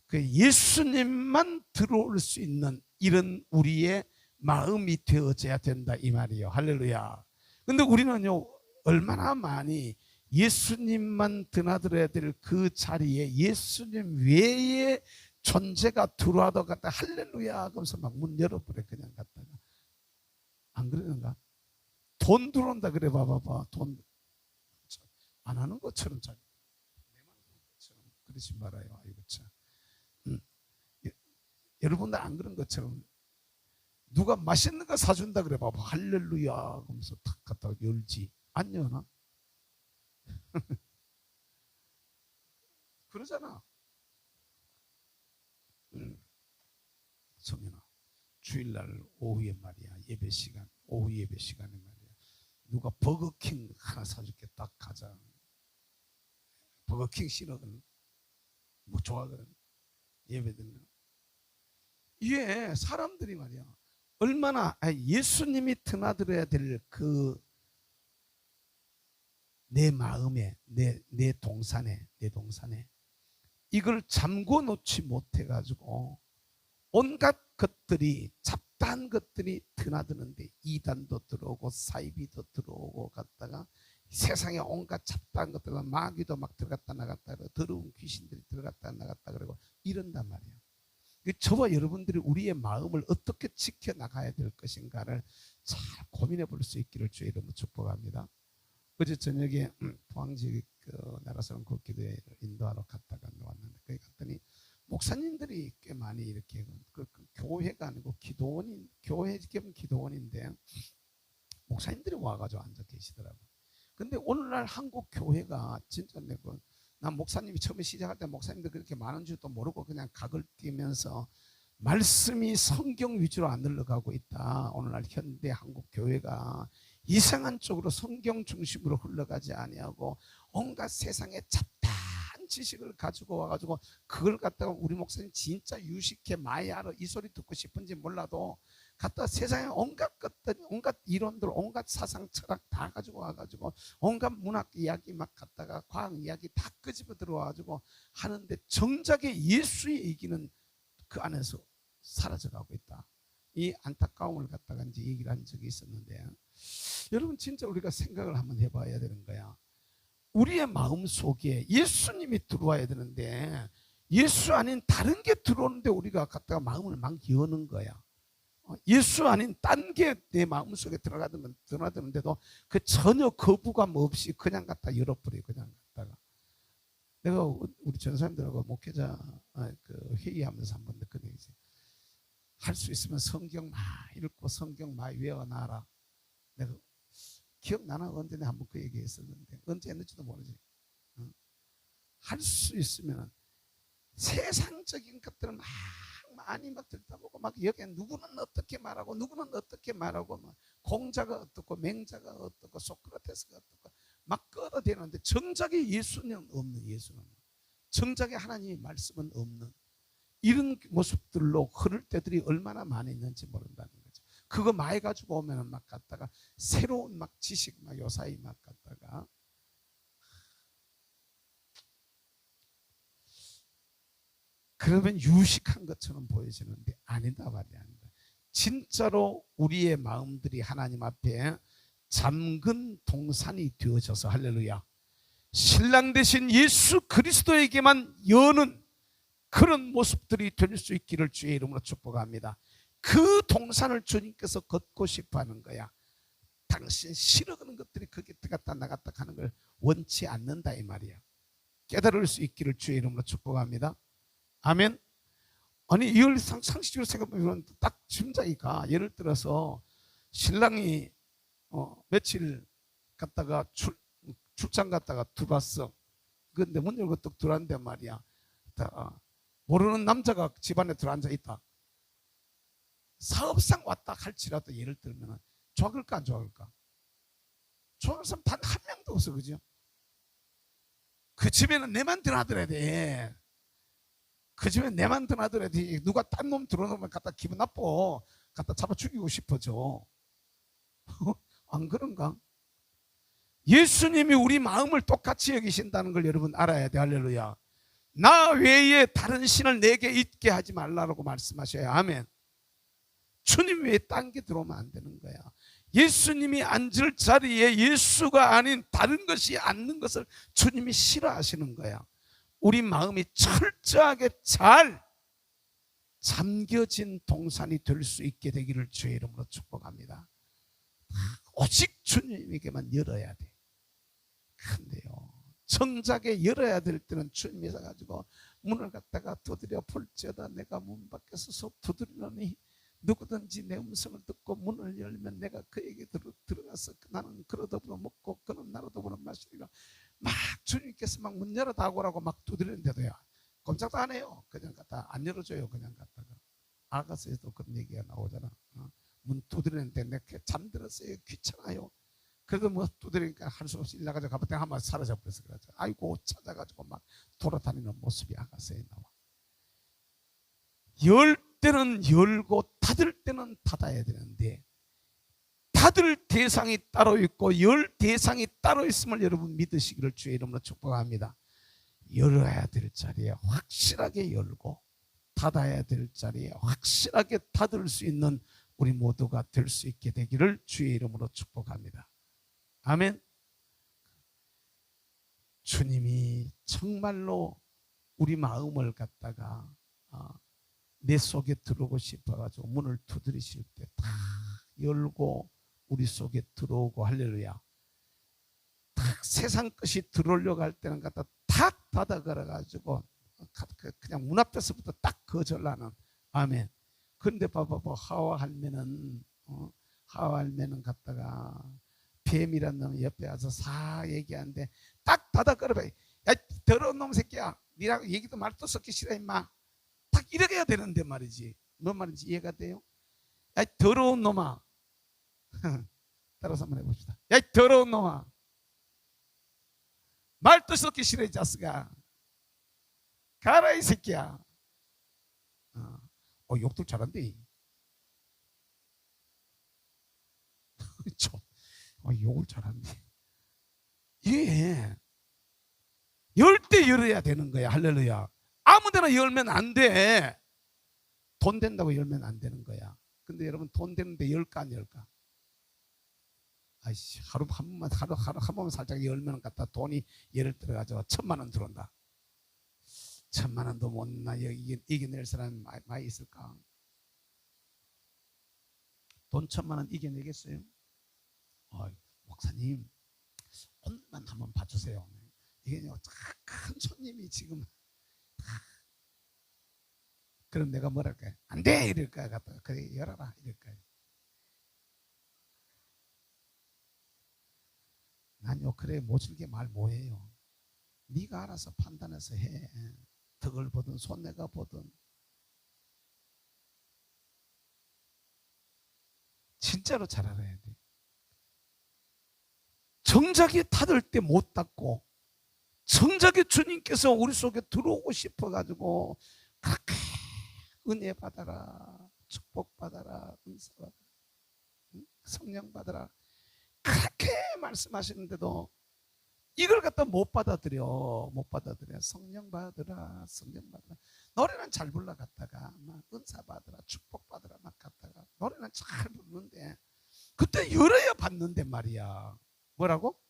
그 예수님만 들어올 수 있는 이런 우리의 마음이 되어져야 된다 이 말이에요. 할렐루야. 근데 우리는요 얼마나 많이 예수님만 드나들어야 될 그 자리에 예수님 외에 존재가 들어와도 갖다 할렐루야 하면서 막 문 열어버려 그냥 갖다가. 안 그러는가? 돈 들어온다 그래 봐봐봐. 돈 안 하는 것처럼 잘 그러지 말아요. 아이고 참. 여러분들 안 그런 것처럼 누가 맛있는 거 사준다 그래 봐봐. 할렐루야 하면서 탁 갖다가 열지. 안 여나? 그러잖아. 성현아, 주일날 오후에 말이야, 예배 시간, 오후 예배 시간에 말이야, 누가 버거킹 하나 사줄게. 딱 가자. 버거킹 싫어하거든. 뭐 좋아하거든. 예배 드리면. 이게 사람들이 말이야 얼마나 예수님이 드나들어야 될 그 내 마음에 내 동산에 이걸 잠궈 놓지 못해 가지고 온갖 것들이 잡다한 것들이 드나드는데 이단도 들어오고 사이비도 들어오고 갔다가 세상에 온갖 잡다한 것들과 마귀도 막 들어갔다 나갔다 그러고 더러운 귀신들이 들어갔다 나갔다 그러고 이런단 말이야. 저와 여러분들이 우리의 마음을 어떻게 지켜나가야 될 것인가를 잘 고민해 볼 수 있기를 주의 이름으로 축복합니다. 어제 저녁에 포항지 그 나라사랑 국기도에 인도하러 갔다가 왔는데 거기 갔더니 목사님들이 꽤 많이 이렇게 그 교회가 아니고 기도원인, 교회 겸 기도원인데 목사님들이 와가지고 앉아 계시더라고요. 근데 오늘날 한국 교회가 진짜 난 목사님이 처음에 시작할 때 목사님들 그렇게 많은 줄도 모르고 그냥 각을 띄면서 말씀이 성경 위주로 안 흘러가고 있다. 오늘날 현대 한국 교회가 이상한 쪽으로 성경 중심으로 흘러가지 아니하고 온갖 세상에 잡다한 지식을 가지고 와가지고 그걸 갖다가 우리 목사님 진짜 유식해 많이 알아 이 소리 듣고 싶은지 몰라도 갖다 세상에 온갖 것들, 온갖 이론들, 온갖 사상 철학 다 가지고 와가지고 온갖 문학 이야기 막 갖다가 과학 이야기 다 끄집어 들어와가지고 하는데 정작에 예수의 얘기는 그 안에서 사라져가고 있다. 이 안타까움을 갖다가 이제 얘기를 한 적이 있었는데, 여러분 진짜 우리가 생각을 한번 해봐야 되는 거야. 우리의 마음 속에 예수님이 들어와야 되는데 예수 아닌 다른 게 들어오는데 우리가 갖다가 마음을 막 여는 거야. 예수 아닌 딴 게 내 마음 속에 들어가는데도 그 전혀 거부감 없이 그냥 갖다 열어버려. 그냥 갖다가 내가 우리 전사님들하고 목회자 그 회의하면서 한번 느꼈는데, 할 수 있으면 성경 많이 읽고 성경 많이 외워놔라. 내가 기억나나? 언제 내가 한번 그 얘기 했었는데, 언제 했는지도 모르지. 할 수 있으면 세상적인 것들을 많이 막 듣다 보고, 막 여기에 누구는 어떻게 말하고 누구는 어떻게 말하고, 막 공자가 어떻고 맹자가 어떻고 소크라테스가 어떻고 막 끌어대는데 정작에 예수는 없는, 예수는 정작에 하나님의 말씀은 없는 이런 모습들로 흐를 때들이 얼마나 많이 있는지 모른다는 거죠. 그거 많이 가지고 오면은 막 갖다가 새로운 막 지식 막 요사이 막 갖다가 그러면 유식한 것처럼 보여지는데 아니다 말이야. 진짜로 우리의 마음들이 하나님 앞에 잠근 동산이 되어져서, 할렐루야, 신랑 되신 예수 그리스도에게만 여는 그런 모습들이 될 수 있기를 주의 이름으로 축복합니다. 그 동산을 주님께서 걷고 싶어 하는 거야. 당신 싫어하는 것들이 거기 들어갔다 나갔다 하는 걸 원치 않는다 이 말이야. 깨달을 수 있기를 주의 이름으로 축복합니다. 아멘. 아니 이걸 상식적으로 생각해보면 딱 짐작이가, 예를 들어서 신랑이 며칠 갔다가 출장 갔다가 들어왔어. 근데 문 열고 뚝 들어왔는데 말이야, 모르는 남자가 집안에 들어앉아 있다. 사업상 왔다 할지라도 예를 들면 좋아할까 안 좋아할까? 좋아하는 사람 단 한 명도 없어. 그죠? 그 집에는 내만 들어가더라야 돼. 그 집에 내만 들어가더라야 돼. 누가 딴 놈 들어오면 갖다 기분 나빠. 갖다 잡아 죽이고 싶어져. 안 그런가? 예수님이 우리 마음을 똑같이 여기신다는 걸 여러분 알아야 돼. 할렐루야. 나 외에 다른 신을 내게 있게 하지 말라고 말씀하셔야. 아멘. 주님 외에 딴 게 들어오면 안 되는 거야. 예수님이 앉을 자리에 예수가 아닌 다른 것이 앉는 것을 주님이 싫어하시는 거야. 우리 마음이 철저하게 잘 잠겨진 동산이 될 수 있게 되기를 주의 이름으로 축복합니다. 오직 주님에게만 열어야 돼. 근데요, 정작에 열어야 될 때는 주님이 가지고 문을 갖다가 두드려 볼지어다 내가 문 밖에서 두드리노니 누구든지 내 음성을 듣고 문을 열면 내가 그에게 들어가서 나는 그로 더불어 먹고 그는 나로 더불어 마시리라. 막 주님께서 막 문 열어 다오라고 막 두드리는데도요 꼼짝도 안 해요. 그냥 갖다 안 열어줘요. 그냥 갖다가. 아가서에도 그런 얘기가 나오잖아. 문 두드리는데 내가 잠들었어요. 귀찮아요. 그래도 뭐 두드리니까 할 수 없이 일나가지고 가봤더니 한 마리 사라져버려서 그러죠. 아이고 찾아가지고 막 돌아다니는 모습이 아가서에 나와. 열 때는 열고 닫을 때는 닫아야 되는데, 닫을 대상이 따로 있고 열 대상이 따로 있음을 여러분 믿으시기를 주의 이름으로 축복합니다. 열어야 될 자리에 확실하게 열고 닫아야 될 자리에 확실하게 닫을 수 있는 우리 모두가 될 수 있게 되기를 주의 이름으로 축복합니다. 아멘. 주님이 정말로 우리 마음을 갖다가 내 속에 들어오고 싶어가지고 문을 두드리실 때 다 열고 우리 속에 들어오고, 할렐루야, 딱 세상 것이 들어오려고 할 때는 갖다 탁 닫아 걸어가지고 그냥 문 앞에서부터 딱 거절하는. 아멘. 그런데 봐봐, 하와 할매는 갖다가 뱀이란 놈 옆에 와서 사 얘기하는데 딱 닫아 걸어봐. 야 더러운 놈 새끼야, 니랑 얘기도 말도 섞기 싫어 임마. 딱 이렇게 해야 되는데 말이지. 뭔 말인지 이해가 돼요? 야 더러운 놈아. 따라서 한번 해봅시다. 야 더러운 놈아, 말도 섞기 싫어 이 자식아. 가라 이 새끼야. 욕들 잘한대. 욕을 잘한대. 예. 열 때 열어야 되는 거야. 할렐루야. 아무데나 열면 안 돼. 돈 된다고 열면 안 되는 거야. 근데 여러분 돈 되는데 10가 안 10가? 아이씨, 하루 한 번만 살짝 열면 갖다 돈이 예를 들어가지고 1,000만 원 들어온다. 1,000만 원도 못나 이겨낼 사람이 많이 있을까? 돈 1,000만 원 이겨내겠어요? 목사님 오늘만 한번 봐주세요. 이게 큰 손님이 지금. 그럼 내가 뭐랄까요? 안 돼! 이럴 거야. 그래 열어라 이럴 거야. 난요 그래 모질게 말 뭐해요. 네가 알아서 판단해서 해. 덕을 보든 손해가 보든. 진짜로 잘 알아야 돼. 정작이 닫을 때 못 닫고 정작이 주님께서 우리 속에 들어오고 싶어가지고 그렇게 은혜 받아라, 축복 받아라, 은사 받아라, 성령 받아라 그렇게 말씀하시는데도 이걸 갖다 못 받아들여. 성령 받으라, 성령 받으라. 노래는 잘 불러 갔다가 막 은사 받으라, 축복 받으라 막 갔다가 노래는 잘 부르는데 그때 열어야 받는데 말이야. 뭐라고?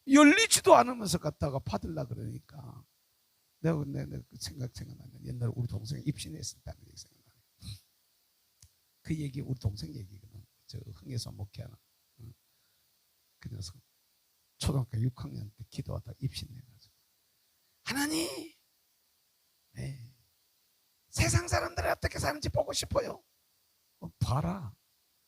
열리지도 않으면서 갔다가 받으려 그러니까 내가 그 생각나면 옛날에 우리 동생이 입신했을 때는 얘기 생각나네. 그 얘기 우리 동생 얘기거든. 저 흥에서 목회하는. 그래서 초등학교 6학년 때 기도하다 입신해가지고 하나님, 네, 세상 사람들이 어떻게 사는지 보고 싶어요. 봐라.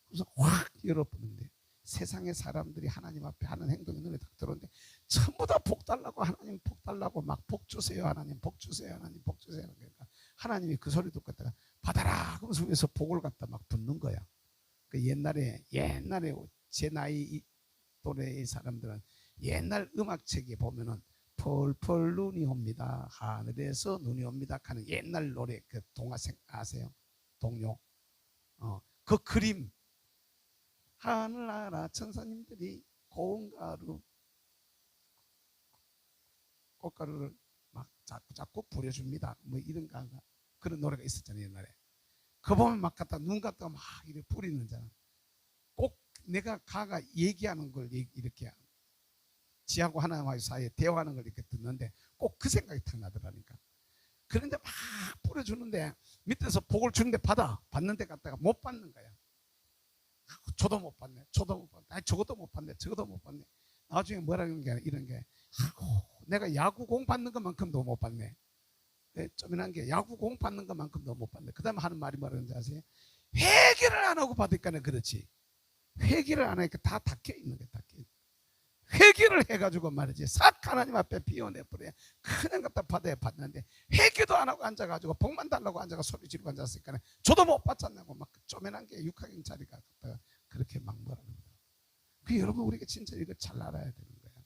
그래서 확 열어보는데 세상의 사람들이 하나님 앞에 하는 행동이 눈에 딱 들어오는데 전부 다 복 달라고, 하나님 복 달라고 막 복 주세요, 하나님 복 주세요, 하나님 복 주세요. 그러니까 하나님이 그 소리 듣고 있다가 받아라 그러면서 위에서 복을 갖다 막 붓는 거야. 그 옛날에 제 나이 또래의 사람들은 옛날 음악책에 보면은 펄펄 눈이 옵니다, 하늘에서 눈이 옵니다 하는 옛날 노래, 그 동화책 아세요? 동요. 그 그림, 하늘나라 천사님들이 고운 가루 꽃가루를 막 자꾸 뿌려줍니다. 뭐 이런 그런 노래가 있었잖아요 옛날에. 그 보면 막 갖다 눈 갖다 막 이렇게 뿌리는잖아. 꼭 내가 가가 얘기하는 걸 이렇게 지하고 하나님 사이에 대화하는 걸 이렇게 듣는데 꼭 그 생각이 탁 나더라니까. 그런데 막 뿌려주는데 밑에서 복을 주는데 받는데 갔다가 못 받는 거야. 저도 못 받네, 저것도 못 받네, 저것도 못 받네. 나중에 뭐라는 게 이런 게, 내가 야구 공 받는 것만큼도 못 받네. 쪼민한 게 야구 공 받는 것만큼도 못 받네. 그 다음에 하는 말이 뭐라는지 아세요? 회개를 안 하고 받으니까는 그렇지. 회개를 안 하니까 다 닫혀 있는 게 닫혀 있는. 회개를 해가지고 말이지 싹 하나님 앞에 비워내버려 그냥 갖다 받아야 받는데 회개도 안 하고 앉아가지고 복만 달라고 앉아가 소리 지르고 앉았으니까 저도 못 받잖냐고 막 쪼맨한 게 6학년짜리가 갖다가 그렇게 막 뭐라는 거야. 그 여러분 우리가 진짜 이거 잘 알아야 되는 거야.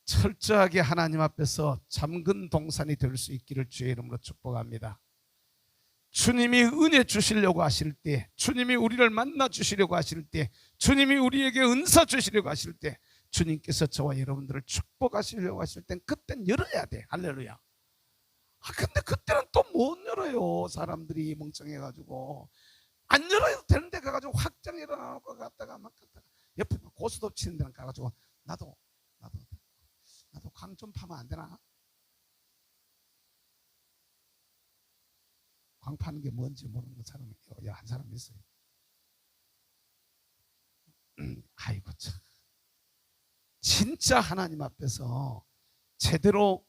철저하게 하나님 앞에서 잠근 동산이 될 수 있기를 주의 이름으로 축복합니다. 주님이 은혜 주시려고 하실 때, 주님이 우리를 만나 주시려고 하실 때, 주님이 우리에게 은사 주시려고 하실 때, 주님께서 저와 여러분들을 축복하시려고 하실 땐 그땐 열어야 돼. 할렐루야. 근데 그때는 또 못 열어요. 사람들이 멍청해가지고 안 열어도 되는데 가가지고 확장 일어나고 갔다가 막 갔다가 옆에 막 고스톱 치는 데랑 가가지고 나도 광 좀 파면 안 되나? 광 파는 게 뭔지 모르는 사람이 한 사람 있어요. 아이고 참. 진짜 하나님 앞에서 제대로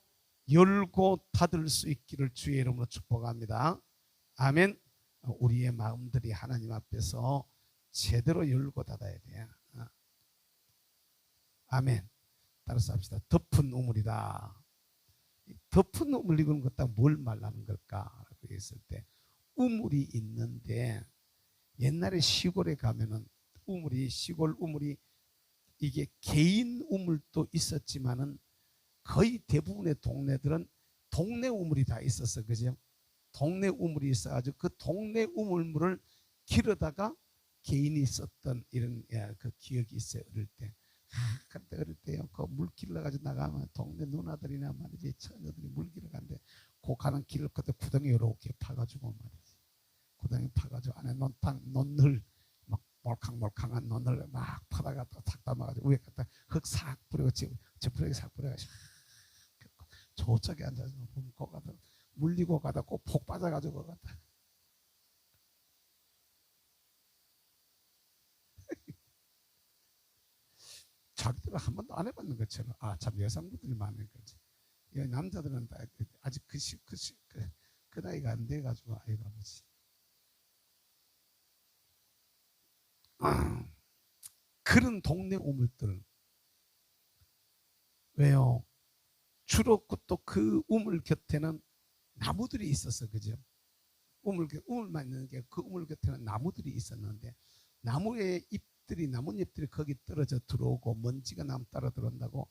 열고 닫을 수 있기를 주의 이름으로 축복합니다. 아멘. 우리의 마음들이 하나님 앞에서 제대로 열고 닫아야 돼요. 아멘. 따라서 합시다. 덮은 우물이다. 덮은 우물 이건 갖다 뭘 말하는 걸까라고 했을 때 우물이 있는데 옛날에 시골에 가면은 시골 우물이 이게 개인 우물도 있었지만은 거의 대부분의 동네들은 동네 우물이 다 있었어, 그죠? 동네 우물이 있어가지고 그 동네 우물물을 길어다가 개인이 썼던 이런 그 기억이 있어요. 어릴 때. 그때 어릴 때요, 그 물 길러가지고 나가면 동네 누나들이나 말이지 처녀들이 물 길러 간대. 그 가는 길을 그때 구덩이 이렇게 파가지고 말이지. 구덩이 파가지고 안에 논을 막 몰캉몰캉한 논을 막 파다가 탁 담아가지고 위에 갖다 흙 싹 뿌리고 지푸레기 싹 뿌려가지고 저쪽에 앉아서 보면 거 가다 물리고 가다 꼭 폭 빠져가지고 가다. 자기들은 한 번도 안 해봤는 것처럼 참 여성분들이 많은 거지. 남자들은 아직 그 나이가 안 돼가지고 아이가 뭐지. 그런 동네 우물들 왜요? 주로 또 그 우물 곁에는 나무들이 있었어, 그죠? 우물만 있는 게 그 우물 곁에는 나무들이 있었는데 나무의 잎들이 나뭇잎들이 거기 떨어져 들어오고 먼지가 나무 따라 들어온다고.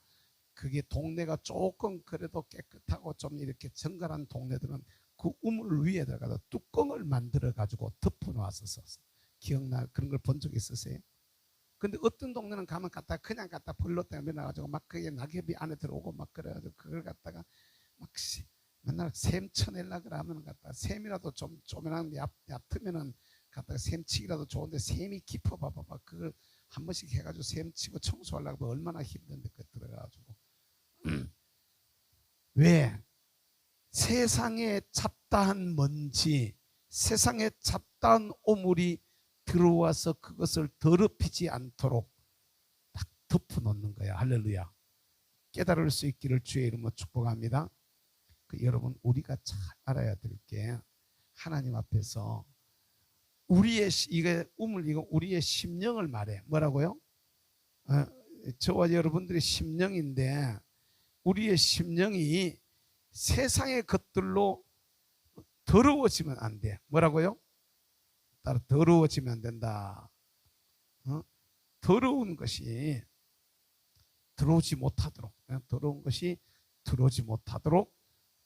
그게 동네가 조금 그래도 깨끗하고 좀 이렇게 정갈한 동네들은 그 우물 위에다가 뚜껑을 만들어 가지고 덮어 놨었어. 기억나? 그런 걸 본 적 있으세요? 근데 어떤 동네는 가면 그냥 갖다 불로 때문에 나가지고 막 그게 낙엽이 안에 들어오고 막 그래가지고 그걸 갖다가 막 맨날 샘 쳐내려 그러면 갖다 샘이라도 좀 조그만 얕으면은 갖다가 샘치기라도 좋은데 샘이 깊어 봐봐. 그걸 한 번씩 해가지고 샘 치고 청소하려고 얼마나 힘든데 그 들어가가지고. 왜? 세상에 잡다한 먼지, 세상에 잡다한 오물이 들어와서 그것을 더럽히지 않도록 딱 덮어놓는 거야. 할렐루야. 깨달을 수 있기를 주의 이름으로 축복합니다. 여러분 우리가 잘 알아야 될 게 하나님 앞에서 우리의 이거 우리의 심령을 말해. 뭐라고요? 저와 여러분들의 심령인데 우리의 심령이 세상의 것들로 더러워지면 안 돼. 뭐라고요? 따로 더러워지면 안 된다. 더러운 것이 들어오지 못하도록, 더러운 것이 들어오지 못하도록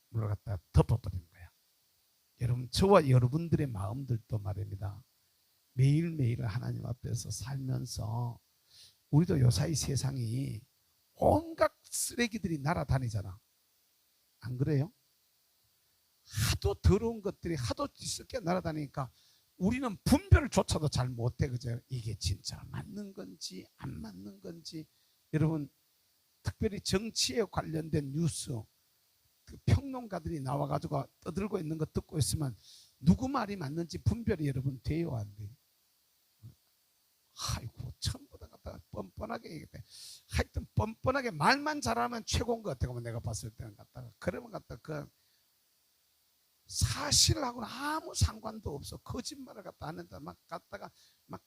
물을 갖다 덮어버리는 거야. 여러분 저와 여러분들의 마음들도 말입니다. 매일매일 하나님 앞에서 살면서 우리도 요사이 세상이 온갖 쓰레기들이 날아다니잖아. 안 그래요? 하도 더러운 것들이 하도 뒤섞여 날아다니니까 우리는 분별조차도 잘 못해. 그죠? 이게 진짜 맞는 건지 안 맞는 건지. 여러분 특별히 정치에 관련된 뉴스 그 평론가들이 나와가지고 떠들고 있는 거 듣고 있으면 누구 말이 맞는지 분별이 여러분 돼요, 안 돼요? 아이고 전부 다 갖다가 뻔뻔하게 얘기해. 하여튼 뻔뻔하게 말만 잘하면 최고인 것 같아요. 내가 봤을 때는 갖다가 그러면 갖다가 그 사실하고는 아무 상관도 없어. 거짓말을 갖다 하는데 막 갖다가 막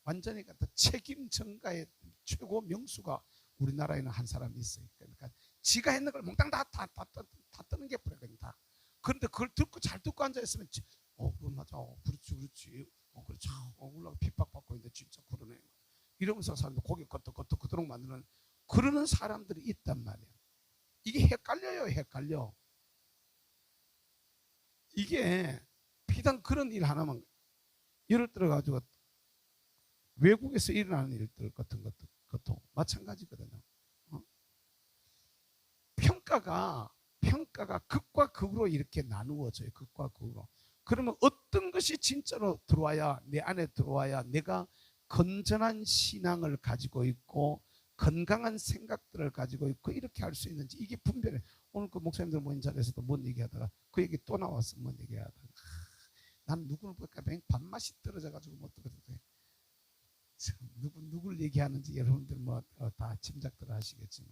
완전히 갖다 책임 전가의 최고 명수가 우리나라에는 한 사람이 있어요. 그러니까 지가 했는 걸 몽땅 다 뜨는 게 그래 그냥 다. 그런데 그걸 듣고 잘 듣고 앉아 있으면 맞아, 그렇지, 그렇지, 올라가 핍박받고 있는데 진짜 그러네. 이러면서 사람들 고개 끄덕끄덕 그도록 만드는 그러는 사람들이 있단 말이야. 이게 헷갈려요, 헷갈려. 이게 비단 그런 일 하나만 예를 들어 가지고 외국에서 일어나는 일들 같은 것도 마찬가지거든요. 평가가 극과 극으로 이렇게 나누어져요. 극과 극으로. 그러면 어떤 것이 진짜로 들어와야 내 안에 들어와야 내가 건전한 신앙을 가지고 있고 건강한 생각들을 가지고 있고 이렇게 할 수 있는지 이게 분별해. 오늘 그 목사님들 모인 자리에서도 뭔 얘기하다가 그 얘기 또 나왔어. 뭔 얘기하다가 난 누구를 볼까 밥맛이 떨어져 가지고 못 듣거든요. 누굴 얘기하는지 여러분들 다 짐작들 하시겠지만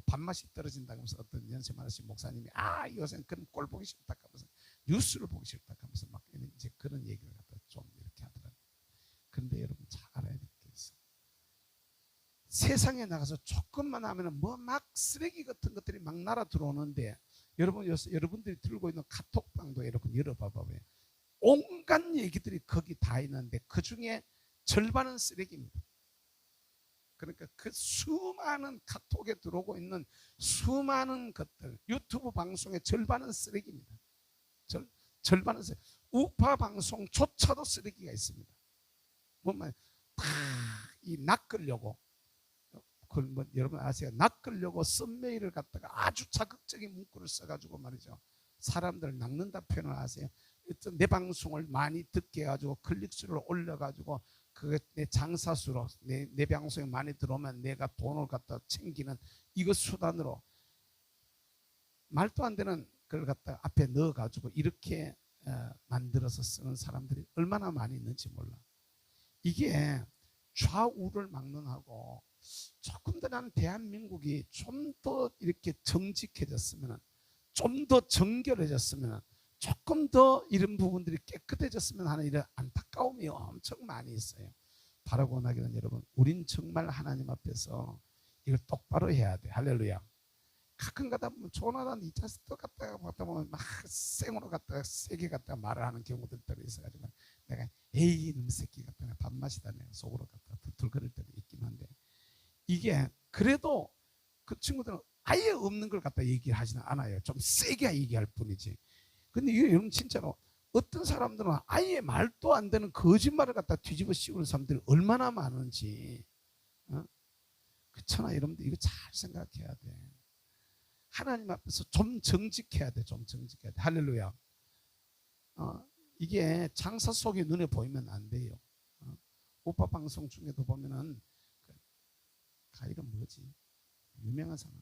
밥맛이 떨어진다면서 어떤 연세 많으신 목사님이 요새는 그런 꼴 보기 싫다 하면서 뉴스를 보기 싫다 하면서 막 이제 그런 얘기를 갖다 좀 이렇게 하더라고요. 그런데 여러분 잘 알아야 될 게 있어. 세상에 나가서 조금만 하면은 막 쓰레기 같은 것들이 막 날아 들어오는데 여러분들이 들고 있는 카톡방도 여러분 열어봐봐요. 온갖 얘기들이 거기 다 있는데 그 중에 절반은 쓰레기입니다. 그러니까 그 수많은 카톡에 들어오고 있는 수많은 것들 유튜브 방송의 절반은 쓰레기입니다. 절반은 쓰레기. 우파 방송조차도 쓰레기가 있습니다. 뭐만 다 이 낚으려고 뭐 여러분 아세요? 낚으려고 썸메일을 갖다가 아주 자극적인 문구를 써가지고 말이죠. 사람들 낚는다 표현을 아세요? 내 방송을 많이 듣게 해가지고 클릭수를 올려가지고 그게 내 장사수로 내 방송에 많이 들어오면 내가 돈을 갖다 챙기는 이거 수단으로 말도 안 되는 걸 갖다가 앞에 넣어가지고 이렇게 만들어서 쓰는 사람들이 얼마나 많이 있는지 몰라. 이게 좌우를 막론하고 조금 더 나는 대한민국이 좀 더 이렇게 정직해졌으면, 좀 더 정결해졌으면, 조금 더 이런 부분들이 깨끗해졌으면 하는 이런 안타까움이 엄청 많이 있어요. 바라고 원하기는 여러분, 우린 정말 하나님 앞에서 이걸 똑바로 해야 돼. 할렐루야. 가끔 가다 보면 조나단 이 자식도 갖다가 보면 막 생으로 갖다가 세게 갖다가 말을 하는 경우들이 있어가지고 내가 에이 이놈 새끼 갖다가 밥맛이다 내가 속으로 갖다가 두들거릴 때도 있긴 한데, 이게 그래도 그 친구들은 아예 없는 걸 갖다 얘기하지는 않아요. 좀 세게 얘기할 뿐이지. 근데 이게 여러분 진짜로 어떤 사람들은 아예 말도 안 되는 거짓말을 갖다 뒤집어 씌우는 사람들이 얼마나 많은지. 그렇잖아. 여러분들 이거 잘 생각해야 돼. 하나님 앞에서 좀 정직해야 돼. 좀 정직해야 돼. 할렐루야. 이게 장사 속이 눈에 보이면 안 돼요. 오빠 방송 중에도 보면은 이름 뭐지? 유명한 사람.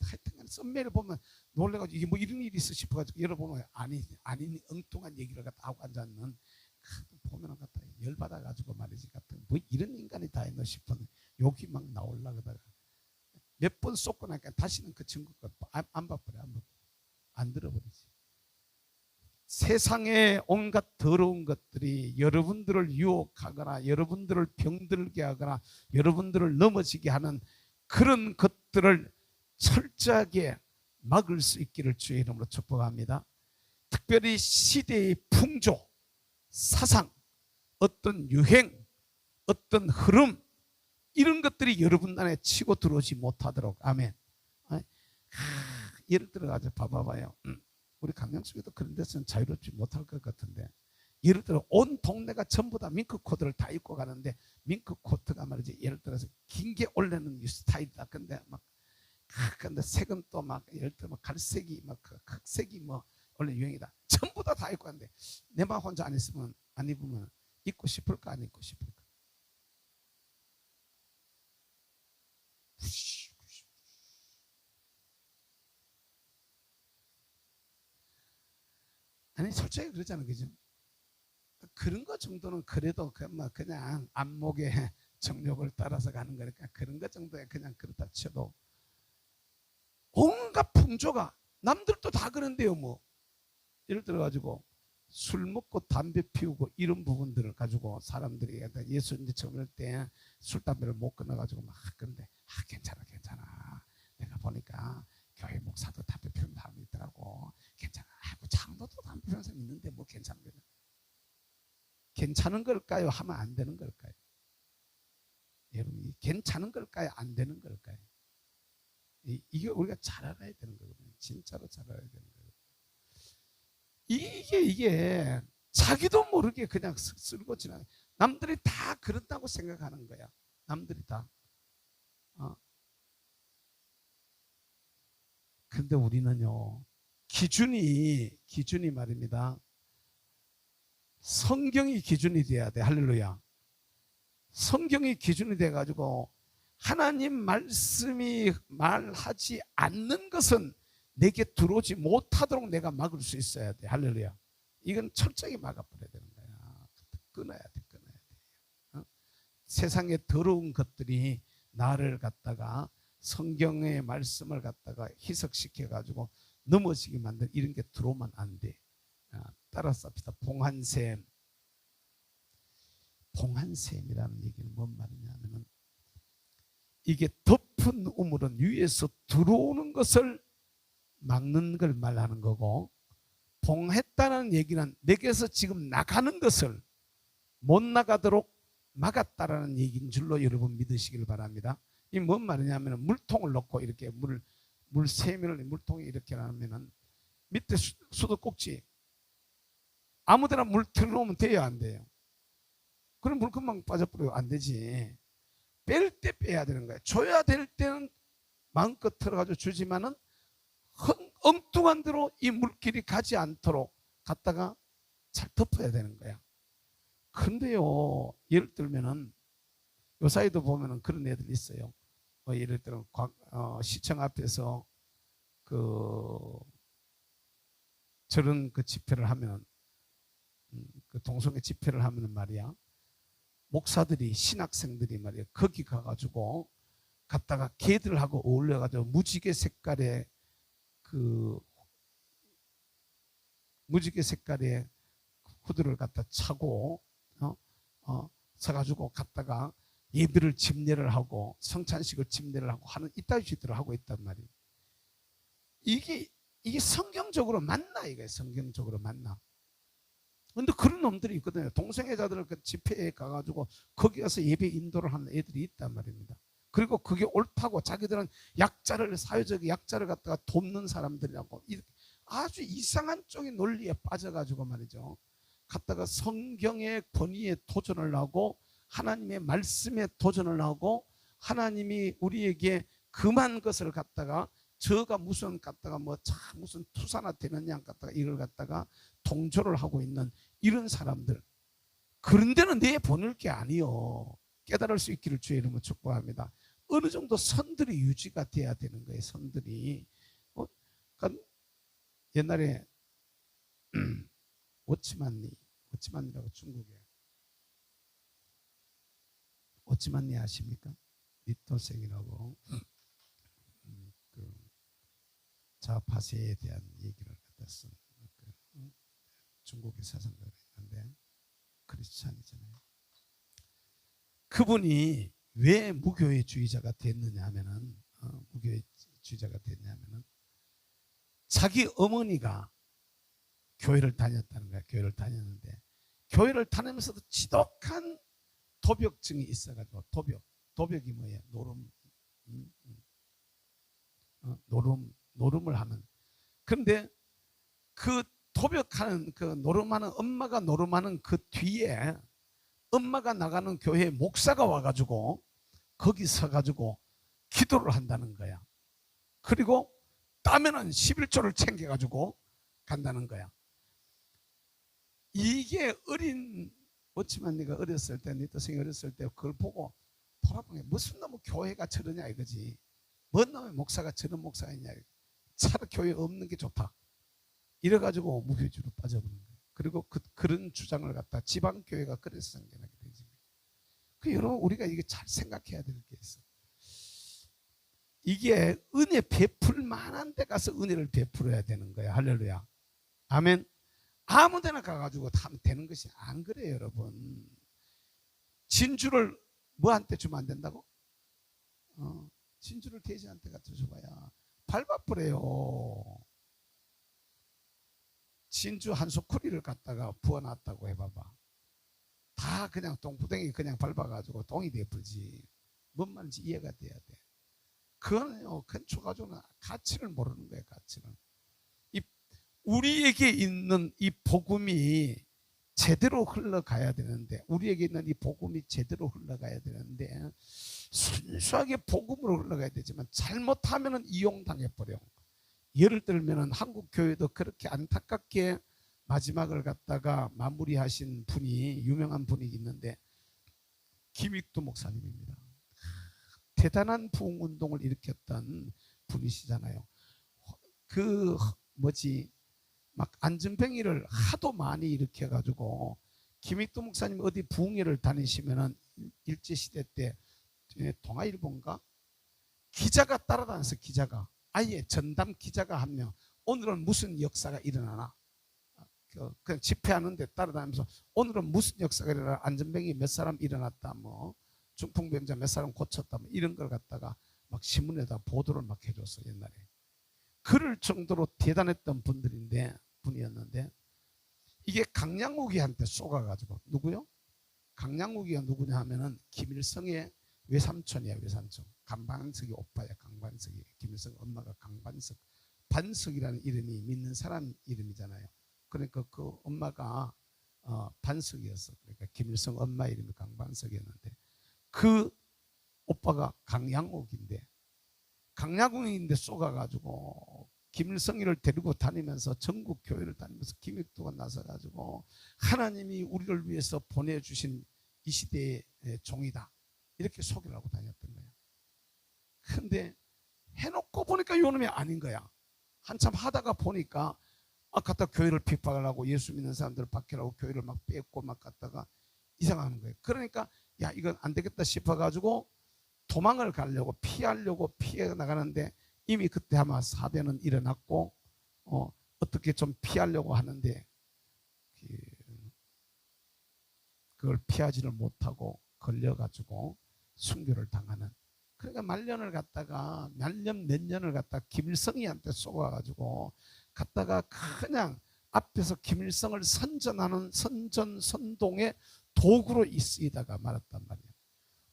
하여튼 썸메일 보면 놀래가지고 이게 뭐 이런 일이 있어 싶어가지고 열어보면 아닌 엉뚱한 얘기를 갖다 하고 앉았는, 보면은 갖다 열받아가지고 말이지 같은 뭐 이런 인간이 다 있나 싶은 욕이 막 나올라 그러다가 몇 번 쏟고 나니까 다시는 그 친구 안 봐버려. 안 들어버리지. 세상의 온갖 더러운 것들이 여러분들을 유혹하거나 여러분들을 병들게 하거나 여러분들을 넘어지게 하는 그런 것들을 철저하게 막을 수 있기를 주의 이름으로 축복합니다. 특별히 시대의 풍조, 사상, 어떤 유행, 어떤 흐름, 이런 것들이 여러분 안에 치고 들어오지 못하도록. 아멘. 예를 들어가지고 봐봐요. 우리 강남쪽에도 그런 데서는 자유롭지 못할 것 같은데, 예를 들어 온 동네가 전부 다 밍크 코트를 다 입고 가는데 밍크 코트가 말이지 예를 들어서 긴 게 올리는 스타일이다. 근데 색은 또 막 예를 들어 막 갈색이 막 흑색이 뭐 원래 유행이다. 전부 다 입고 가는데 내만 혼자 안 입으면 입고 싶을까 안 입고 싶을까? 아니 솔직히 그러잖아요. 그죠? 그런 거 정도는 그래도 그냥 안목의 정욕을 따라서 가는 거니까 그런 거 정도에 그냥 그렇다 쳐도 온갖 풍조가 남들도 다 그런데요. 뭐 예를 들어 가지고 술 먹고 담배 피우고 이런 부분들을 가지고 사람들이 예수 이제 처음 할 때 술 담배를 못 끊어 가지고 막 그런데 괜찮아 내가 보니까 교회 목사도 담배 피우는 사람이 있더라고. 괜찮아. 뭐 장로도 담배 피우는 사람이 있는데 뭐 괜찮은 거냐? 괜찮은 걸까요? 하면 안 되는 걸까요? 여러분, 괜찮은 걸까요? 안 되는 걸까요? 이게 우리가 잘 알아야 되는 거거든요. 진짜로 잘 알아야 되는 거예요. 이게 자기도 모르게 그냥 쓸고 지나가. 남들이 다 그렇다고 생각하는 거야. 남들이 다. 근데 우리는요, 기준이 말입니다. 성경이 기준이 돼야 돼. 할렐루야. 성경이 기준이 돼가지고 하나님 말씀이 말하지 않는 것은 내게 들어오지 못하도록 내가 막을 수 있어야 돼. 할렐루야. 이건 철저히 막아버려야 되는 거야. 끊어야 돼. 세상의 더러운 것들이 나를 갖다가 성경의 말씀을 갖다가 희석시켜가지고 넘어지게 만든 이런 게 들어오면 안 돼. 따라서 합시다. 봉한샘이라는 얘기는 뭔 말이냐면은 이게 덮은 우물은 위에서 들어오는 것을 막는 걸 말하는 거고, 봉했다는 얘기는 내게서 지금 나가는 것을 못 나가도록 막았다라는 얘기인 줄로 여러분 믿으시길 바랍니다. 이 뭔 말이냐면 물통을 넣고 이렇게 물세면을 물통에 이렇게 하면은 밑에 수도꼭지 아무데나 물 틀어놓으면 돼요, 안 돼요? 그럼 물 금방 빠져버려요. 안 되지. 뺄 때 빼야 되는 거예요. 줘야 될 때는 마음껏 털어가지고 주지만은 엉뚱한 대로 이 물길이 가지 않도록 갖다가 잘 덮어야 되는 거야. 근데요, 예를 들면은 요 사이도 보면은 그런 애들 있어요. 예를 들어 시청 앞에서 저런 집회를 하면 그 동성애 집회를 하면은 말이야, 목사들이 신학생들이 말이야 거기 가가지고 갔다가 걔들하고 어울려가지고 무지개 색깔의 후드를 갖다 차고 서가지고 갔다가 예배를 집례를 하고 성찬식을 집례를 하고 하는 이따위 짓들을 하고 있단 말이에요. 이게 성경적으로 맞나? 이게 성경적으로 맞나? 근데 그런 놈들이 있거든요. 동성애자들 그 집회에 가가지고 거기 가서 예배 인도를 하는 애들이 있단 말입니다. 그리고 그게 옳다고 자기들은 사회적 약자를 갖다가 돕는 사람들이라고 아주 이상한 쪽의 논리에 빠져가지고 말이죠. 갖다가 성경의 권위에 도전을 하고 하나님의 말씀에 도전을 하고 하나님이 우리에게 금한 것을 갖다가 저가 무슨 투사나 되느냐 갖다가 이걸 갖다가 동조를 하고 있는 이런 사람들, 그런 데는 내 보낼 게 아니요. 깨달을 수 있기를 주의 이름으로 축복합니다. 어느 정도 선들이 유지가 돼야 되는 거예요. 선들이. 그러니까 옛날에 오치만니라고 중국에 오치만니 아십니까? 리토생이라고 그 좌파세에 대한 얘기를 갖다 쓴 중국의 사상가가 있는데 크리스찬이잖아요. 그분이 왜 무교회주의자가 됐느냐 하면은 자기 어머니가 교회를 다녔다는 거야. 교회를 다녔는데 교회를 다니면서도 지독한 도벽증이 있어가지고 도벽이 뭐예요? 노름을 하는. 그런데 그 도벽하는 노름하는 엄마가 노름하는 그 뒤에 엄마가 나가는 교회 목사가 와가지고 거기 서가지고 기도를 한다는 거야. 그리고 따면은 11조를 챙겨가지고 간다는 거야. 이게 어찌만 네가 어렸을 때, 네 동생이 어렸을 때 그걸 보고 돌아보니 무슨 놈의 교회가 저러냐 이거지. 뭔 놈의 목사가 저런 목사가 있냐. 차라리 교회 없는 게 좋다. 이래가지고 무교주로 빠져버린 거예요. 그리고 그런 주장을 갖다 지방교회가 그래서 생겨나게 되지. 여러분 우리가 이게 잘 생각해야 될 게 있어. 이게 은혜 베풀 만한 데 가서 은혜를 베풀어야 되는 거야. 할렐루야. 아멘. 아무 데나 가가지고 다 하면 되는 것이 안 그래요, 여러분. 진주를 뭐한테 주면 안 된다고? 진주를 돼지한테 갖다 줘봐야 밟아버려요. 진주 한 소쿠리를 갖다가 부어놨다고 해봐봐. 다 그냥 똥구덩이 그냥 밟아가지고 똥이 돼버리지. 뭔 말인지 이해가 돼야 돼. 그거는요, 건축가족은 가치를 모르는 거예요, 가치는. 우리에게 있는 이 복음이 제대로 흘러가야 되는데, 순수하게 복음으로 흘러가야 되지만 잘못하면 이용당해버려. 예를 들면 한국 교회도 그렇게 안타깝게 마지막을 갖다가 마무리하신 분이, 유명한 분이 있는데 김익두 목사님입니다. 대단한 부흥운동을 일으켰던 분이시잖아요. 막 안전뱅이를 하도 많이 일으켜가지고, 김익두 목사님 어디 부흥회를 다니시면은 일제시대 때 동아일보인가 기자가 따라다녀서, 기자가 아예 전담 기자가 한 명, 오늘은 무슨 역사가 일어나나, 그냥 집회하는데 따라다니면서 오늘은 무슨 역사가 일어나, 안전뱅이 몇 사람 일어났다, 뭐 중풍병자 몇 사람 고쳤다, 뭐 이런 걸 갖다가 막 신문에다 보도를 막 해줬어. 옛날에 그럴 정도로 대단했던 분이었는데 이게 강양욱이한테 쏘가가지고, 누구요? 강양욱이가 누구냐 하면은 김일성의 외삼촌이야. 외삼촌. 강반석이 오빠야. 강반석이. 김일성 엄마가 강반석. 반석이라는 이름이 믿는 사람 이름이잖아요. 그러니까 그 엄마가 반석이었어. 그러니까 김일성 엄마 이름이 강반석이었는데, 그 오빠가 강양옥인데 쏘가가지고 김일성이를 데리고 다니면서 전국 교회를 다니면서 김익도가 나서가지고 하나님이 우리를 위해서 보내주신 이 시대의 종이다 이렇게 소개를 하고 다녔던 거야. 근데 해놓고 보니까 요놈이 아닌 거야. 한참 하다가 보니까 갖다 교회를 핍박을 하고 예수 믿는 사람들을 박해하고 교회를 막 뺏고 막 갖다가 이상하는 거예요. 그러니까 야 이건 안 되겠다 싶어가지고 도망을 가려고 피하려고 피해 나가는데 이미 그때 아마 사변은 일어났고 어떻게 좀 피하려고 하는데 그걸 피하지를 못하고 걸려가지고 순교를 당하는. 그러니까 말년을 갖다가 몇 년을 갖다가 김일성이한테 쏘아가지고 갖다가 그냥 앞에서 김일성을 선전하는 선동의 도구로 쓰이다가 말았단 말이에요.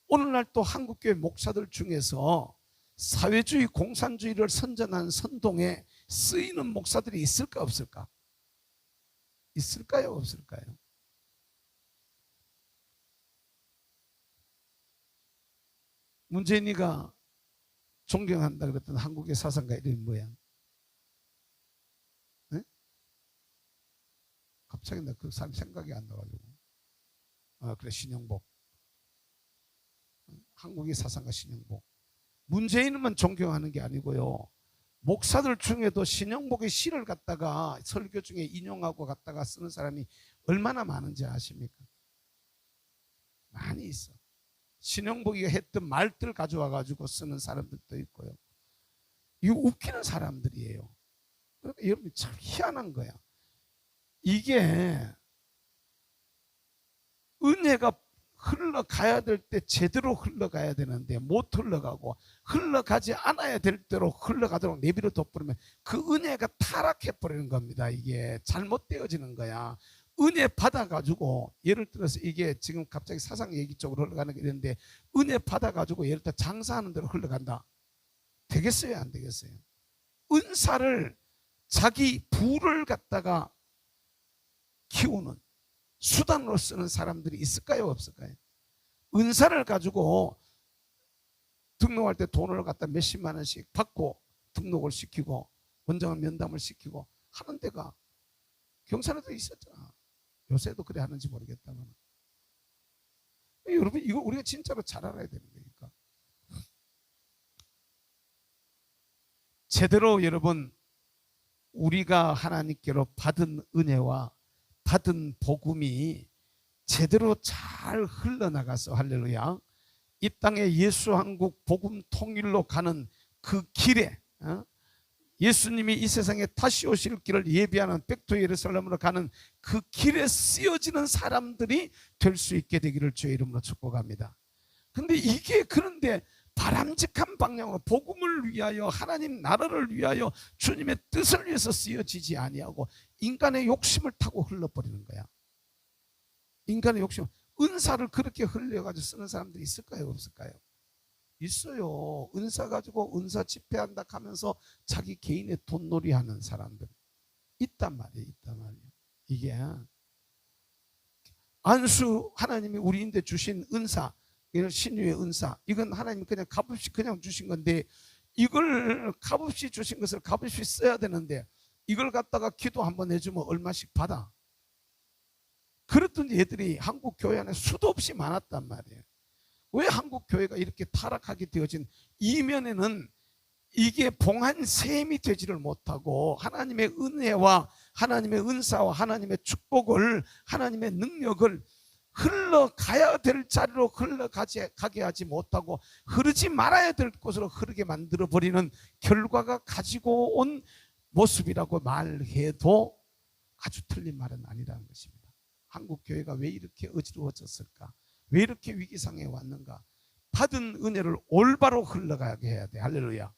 오늘날 또 한국교회 목사들 중에서 사회주의 공산주의를 선전하는 선동에 쓰이는 목사들이 있을까 없을까? 있을까요 없을까요? 문재인이가 존경한다 그랬던 한국의 사상가 이름이 뭐야? 네? 갑자기 나 그 사람 생각이 안 나가지고. 그래 신영복. 한국의 사상가 신영복. 문재인은 존경하는 게 아니고요. 목사들 중에도 신영복의 시를 갖다가 설교 중에 인용하고 갖다가 쓰는 사람이 얼마나 많은지 아십니까? 많이 있어. 신영복이가 했던 말들 가져와 가지고 쓰는 사람들도 있고요. 이거 웃기는 사람들이에요. 그러니까 여러분 참 희한한 거야. 이게 은혜가 흘러가야 될 때 제대로 흘러가야 되는데 못 흘러가고 흘러가지 않아야 될 대로 흘러가도록 내비를 둬버리면 그 은혜가 타락해 버리는 겁니다. 이게 잘못되어지는 거야. 은혜 받아가지고 예를 들어서 이게 지금 갑자기 사상 얘기 쪽으로 흘러가는 게 있는데 은혜 받아가지고 예를 들어 장사하는 대로 흘러간다. 되겠어요 안 되겠어요? 은사를 자기 부를 갖다가 키우는 수단으로 쓰는 사람들이 있을까요 없을까요? 은사를 가지고 등록할 때 돈을 갖다 몇십만 원씩 받고 등록을 시키고 원장은 면담을 시키고 하는 데가 경산에도 있었잖아. 요새도 그래 하는지 모르겠다만 여러분 이거 우리가 진짜로 잘 알아야 되는 거니까 제대로 여러분 우리가 하나님께로 받은 은혜와 받은 복음이 제대로 잘 흘러나가서 할렐루야 이 땅에 예수 한국 복음 통일로 가는 그 길에 예수님이 이 세상에 다시 오실 길을 예비하는 백투 예루살렘으로 가는 그 길에 쓰여지는 사람들이 될 수 있게 되기를 주의 이름으로 축복합니다. 근데 이게 그런데 바람직한 방향으로 복음을 위하여 하나님 나라를 위하여 주님의 뜻을 위해서 쓰여지지 아니하고 인간의 욕심을 타고 흘러버리는 거야. 인간의 욕심, 은사를 그렇게 흘려가지고 쓰는 사람들이 있을까요 없을까요? 있어요. 은사 가지고 은사 집회한다 하면서 자기 개인의 돈놀이 하는 사람들 있단 말이에요. 있단 말이에요. 이게 안수 하나님이 우리인데 주신 은사, 신유의 은사, 이건 하나님이 그냥 값없이 그냥 주신 건데 이걸 값없이 주신 것을 값없이 써야 되는데 이걸 갖다가 기도 한번 해주면 얼마씩 받아. 그랬던 얘들이 한국 교회 안에 수도 없이 많았단 말이에요. 왜 한국 교회가 이렇게 타락하게 되어진 이면에는 이게 봉한 셈이 되지를 못하고 하나님의 은혜와 하나님의 은사와 하나님의 축복을 하나님의 능력을 흘러가야 될 자리로 흘러가게 하지 못하고 흐르지 말아야 될 곳으로 흐르게 만들어버리는 결과가 가지고 온 모습이라고 말해도 아주 틀린 말은 아니라는 것입니다. 한국 교회가 왜 이렇게 어지러워졌을까? 왜 이렇게 위기상에 왔는가? 받은 은혜를 올바로 흘러가게 해야 돼. 할렐루야.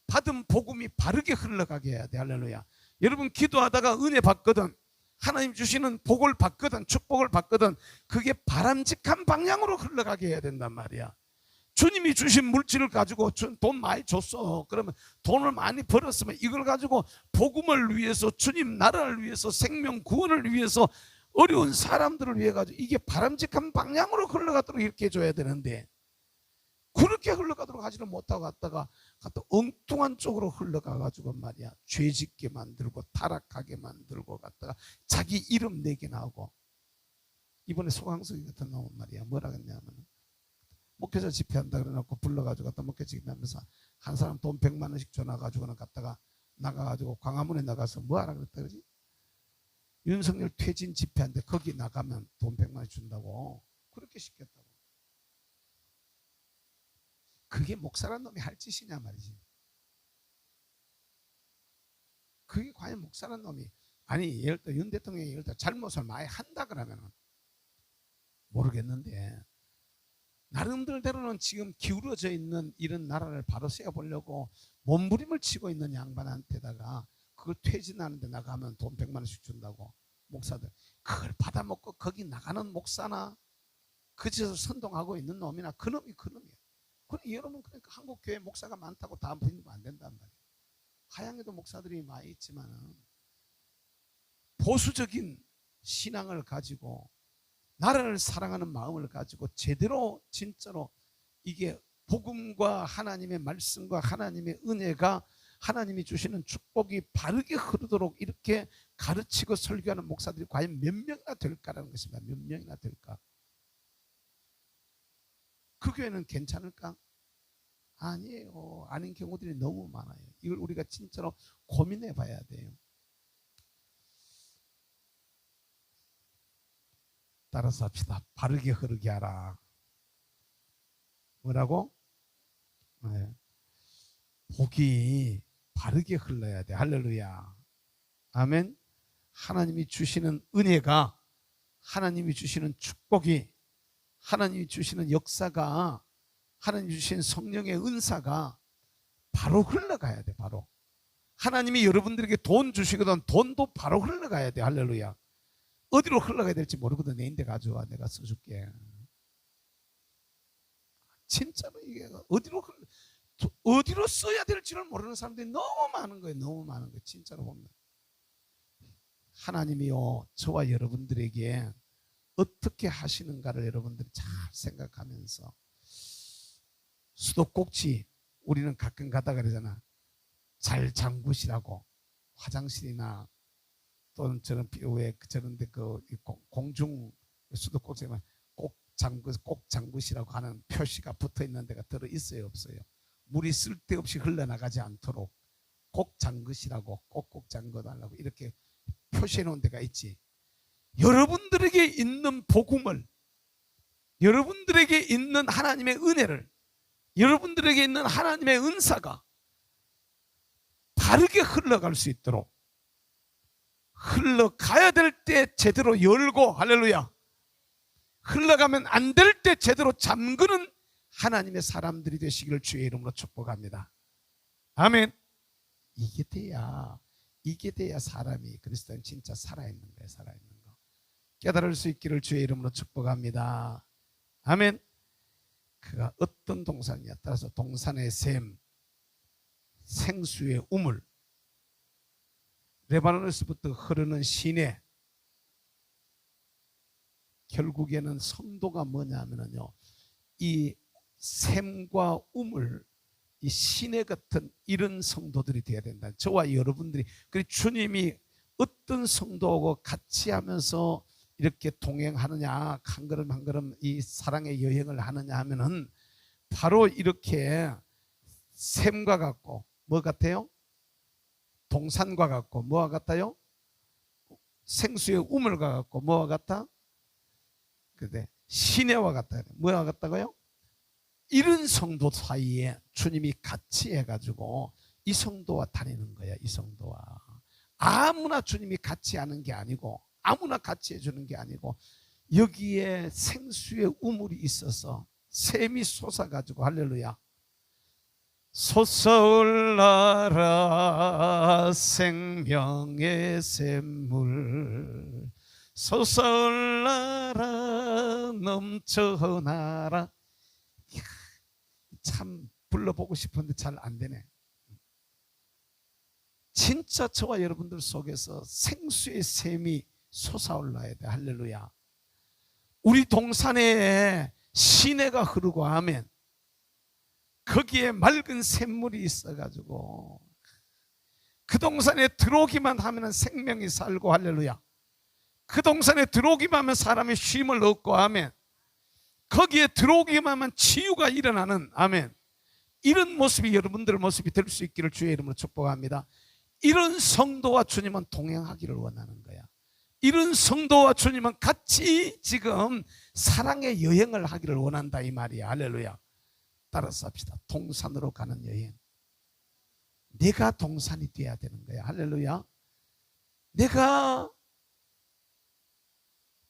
받은 복음이 바르게 흘러가게 해야 돼. 할렐루야. 여러분 기도하다가 은혜 받거든, 하나님 주시는 복을 받거든, 축복을 받거든, 그게 바람직한 방향으로 흘러가게 해야 된단 말이야. 주님이 주신 물질을 가지고 돈 많이 줬어. 그러면 돈을 많이 벌었으면 이걸 가지고 복음을 위해서, 주님 나라를 위해서, 생명 구원을 위해서, 어려운 사람들을 위해 가지고 이게 바람직한 방향으로 흘러가도록 이렇게 해줘야 되는데 그렇게 흘러가도록 하지는 못하고 갔다 엉뚱한 쪽으로 흘러가가지고 말이야, 죄짓게 만들고 타락하게 만들고 갔다가 자기 이름 내게 나오고. 이번에 소강석이 같은 놈은 말이야, 뭐라 했냐면 목회자 집회한다 그래놓고 불러가지고 갖다 목회 집회하면서 한 사람 돈 100만 원씩 줘놔가지고는 갔다가 나가가지고 광화문에 나가서 뭐 하라 그랬다 그러지? 윤석열 퇴진 집회한데 거기 나가면 돈 100만 원 준다고 그렇게 시켰다고. 그게 목사란 놈이 할 짓이냐 말이지. 그게 과연 목사란 놈이, 아니 예를 들어 윤 대통령이 예를 들어 잘못을 많이 한다 그러면 모르겠는데, 나름대로는 지금 기울어져 있는 이런 나라를 바로 세워보려고 몸부림을 치고 있는 양반한테다가 그걸 퇴진하는데 나가면 돈 100만 원씩 준다고. 목사들 그걸 받아먹고 거기 나가는 목사나 그 짓을 선동하고 있는 놈이나 그놈이야. 여러분, 그러니까 한국 교회 목사가 많다고 다 부리면 안 된단 말이에요. 하양에도 목사들이 많이 있지만은 보수적인 신앙을 가지고 나라를 사랑하는 마음을 가지고 제대로 진짜로 이게 복음과 하나님의 말씀과 하나님의 은혜가, 하나님이 주시는 축복이 바르게 흐르도록 이렇게 가르치고 설교하는 목사들이 과연 몇 명이나 될까라는 것입니다. 몇 명이나 될까? 그 교회는 괜찮을까? 아니에요. 아닌 경우들이 너무 많아요. 이걸 우리가 진짜로 고민해 봐야 돼요. 따라서 합시다. 바르게 흐르게 하라. 뭐라고? 네. 복이 바르게 흘러야 돼. 할렐루야. 아멘. 하나님이 주시는 은혜가, 하나님이 주시는 축복이, 하나님이 주시는 역사가, 하나님이 주신 성령의 은사가 바로 흘러가야 돼. 바로 하나님이 여러분들에게 돈 주시거든 돈도 바로 흘러가야 돼. 할렐루야. 어디로 흘러가야 될지 모르거든. 내 인데 가져와, 내가 써줄게. 진짜로 이게 어디로 써야 될지를 모르는 사람들이 너무 많은 거예요. 너무 많은 거예요. 진짜로 보면 하나님이요, 저와 여러분들에게 어떻게 하시는가를 여러분들이 잘 생각하면서, 수도꼭지 우리는 가끔 가다 그러잖아. 잘 잠그시라고. 화장실이나 또는 저런 저런데 그 공중 수도꼭지만 꼭 잠그시라고 하는 표시가 붙어 있는 데가 들어 있어요, 없어요? 물이 쓸데없이 흘러나가지 않도록 꼭 잠그시라고, 꼭꼭 잠궈달라고 이렇게 표시해 놓은 데가 있지. 여러분들에게 있는 복음을, 여러분들에게 있는 하나님의 은혜를, 여러분들에게 있는 하나님의 은사가 바르게 흘러갈 수 있도록, 흘러가야 될 때 제대로 열고, 할렐루야, 흘러가면 안 될 때 제대로 잠그는 하나님의 사람들이 되시기를 주의 이름으로 축복합니다. 아멘. 이게 돼야 사람이, 그리스도는 진짜 살아있는 거예요. 살아있는 거 깨달을 수 있기를 주의 이름으로 축복합니다. 아멘. 그가 어떤 동산이야? 따라서 동산의 샘, 생수의 우물, 레바논에서부터 흐르는 시내. 결국에는 성도가 뭐냐면요, 이 샘과 우물, 이 시내 같은 이런 성도들이 되어야 된다. 저와 여러분들이, 그리고 주님이 어떤 성도하고 같이 하면서 이렇게 동행하느냐, 한 걸음 한 걸음 이 사랑의 여행을 하느냐 하면은 바로 이렇게 샘과 같고, 뭐 같아요? 동산과 같고, 뭐와 같아요? 생수의 우물과 같고, 뭐와 같아? 그래, 시내와 같다. 뭐와 같다고요? 이런 성도 사이에 주님이 같이 해가지고 이 성도와 다니는 거야. 이 성도와 아무나 주님이 같이 하는 게 아니고, 아무나 같이 해주는 게 아니고, 여기에 생수의 우물이 있어서 샘이 솟아가지고, 할렐루야, 솟아올라라 생명의 샘물, 솟아올라라 넘쳐나라. 참 불러보고 싶은데 잘 안 되네. 진짜 저와 여러분들 속에서 생수의 샘이 솟아올라야 돼. 할렐루야. 우리 동산에 시내가 흐르고, 아멘. 거기에 맑은 샘물이 있어가지고 그 동산에 들어오기만 하면 생명이 살고, 할렐루야. 그 동산에 들어오기만 하면 사람이 쉼을 얻고, 아멘. 거기에 들어오기만 하면 치유가 일어나는, 아멘, 이런 모습이 여러분들의 모습이 될 수 있기를 주의 이름으로 축복합니다. 이런 성도와 주님은 동행하기를 원하는 거야. 이런 성도와 주님은 같이 지금 사랑의 여행을 하기를 원한다, 이 말이야. 할렐루야. 따라서 합시다. 동산으로 가는 여행. 내가 동산이 돼야 되는 거야. 할렐루야. 내가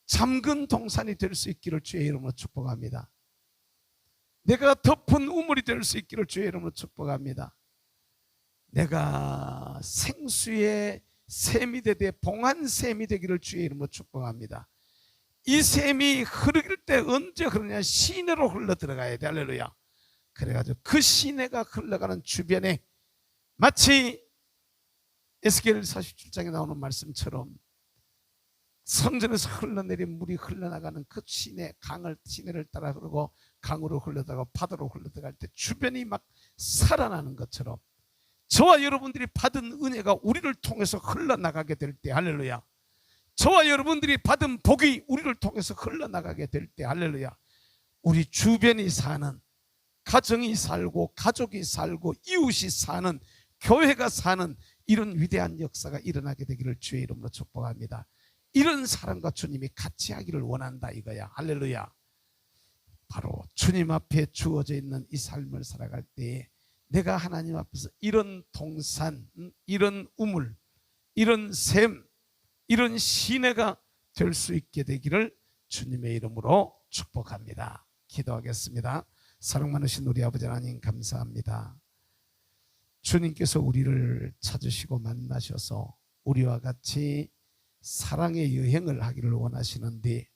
잠근 동산이 될 수 있기를 주의 이름으로 축복합니다. 내가 덮은 우물이 될 수 있기를 주의 이름으로 축복합니다. 내가 생수의 샘이 되되 봉한 샘이 되기를 주의 이름으로 축복합니다. 이 샘이 흐를 때 언제 흐르냐? 시내로 흘러 들어가야 돼. 할렐루야. 그래가지고 그 시내가 흘러가는 주변에 마치 에스겔 47장에 나오는 말씀처럼 성전에서 흘러내린 물이 흘러나가는 그 시내, 시내를 따라 흐르고 강으로 흘러다가 바다로 흘러들어갈 때 주변이 막 살아나는 것처럼 저와 여러분들이 받은 은혜가 우리를 통해서 흘러나가게 될 때, 할렐루야. 저와 여러분들이 받은 복이 우리를 통해서 흘러나가게 될 때, 할렐루야. 우리 주변이 사는, 가정이 살고 가족이 살고 이웃이 사는, 교회가 사는 이런 위대한 역사가 일어나게 되기를 주의 이름으로 축복합니다. 이런 사람과 주님이 같이 하기를 원한다, 이거야. 할렐루야. 바로 주님 앞에 주어져 있는 이 삶을 살아갈 때에 내가 하나님 앞에서 이런 동산, 이런 우물, 이런 샘, 이런 시내가 될 수 있게 되기를 주님의 이름으로 축복합니다. 기도하겠습니다. 사랑 많으신 우리 아버지 하나님, 감사합니다. 주님께서 우리를 찾으시고 만나셔서 우리와 같이 사랑의 여행을 하기를 원하시는데,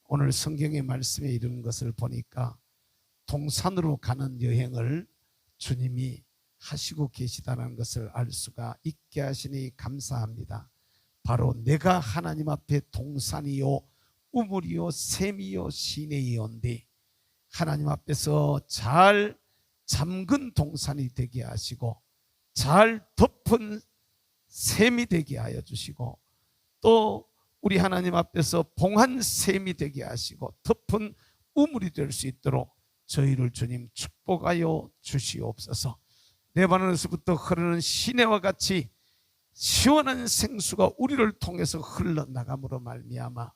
오늘 성경의 말씀에 이르는 것을 보니까 동산으로 가는 여행을 주님이 하시고 계시다는 것을 알 수가 있게 하시니 감사합니다. 바로 내가 하나님 앞에 동산이요 우물이요 샘이요 시내이온데 하나님 앞에서 잘 잠근 동산이 되게 하시고 잘 덮은 샘이 되게 하여 주시고 또 우리 하나님 앞에서 봉한 샘이 되게 하시고 덮은 우물이 될 수 있도록 저희를 주님 축복하여 주시옵소서. 내 바늘에서부터 흐르는 시내와 같이 시원한 생수가 우리를 통해서 흘러나감으로 말미암아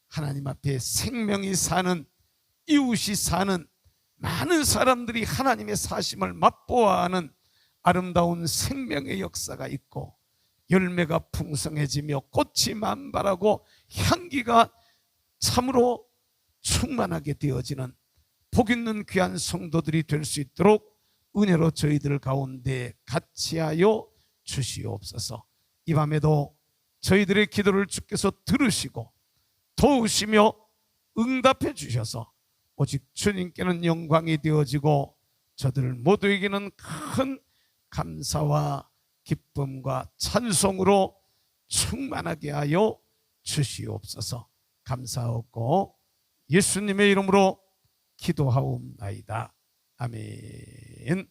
하나님 앞에 생명이 사는, 이웃이 사는 많은 사람들이 하나님의 사심을 맛보아하는 아름다운 생명의 역사가 있고 열매가 풍성해지며 꽃이 만발하고 향기가 참으로 충만하게 되어지는 복 있는 귀한 성도들이 될 수 있도록 은혜로 저희들 가운데 같이 하여 주시옵소서. 이 밤에도 저희들의 기도를 주께서 들으시고 도우시며 응답해 주셔서 오직 주님께는 영광이 되어지고 저들 모두에게는 큰 감사와 기쁨과 찬송으로 충만하게 하여 주시옵소서. 감사하고 예수님의 이름으로 기도하옵나이다. 아멘.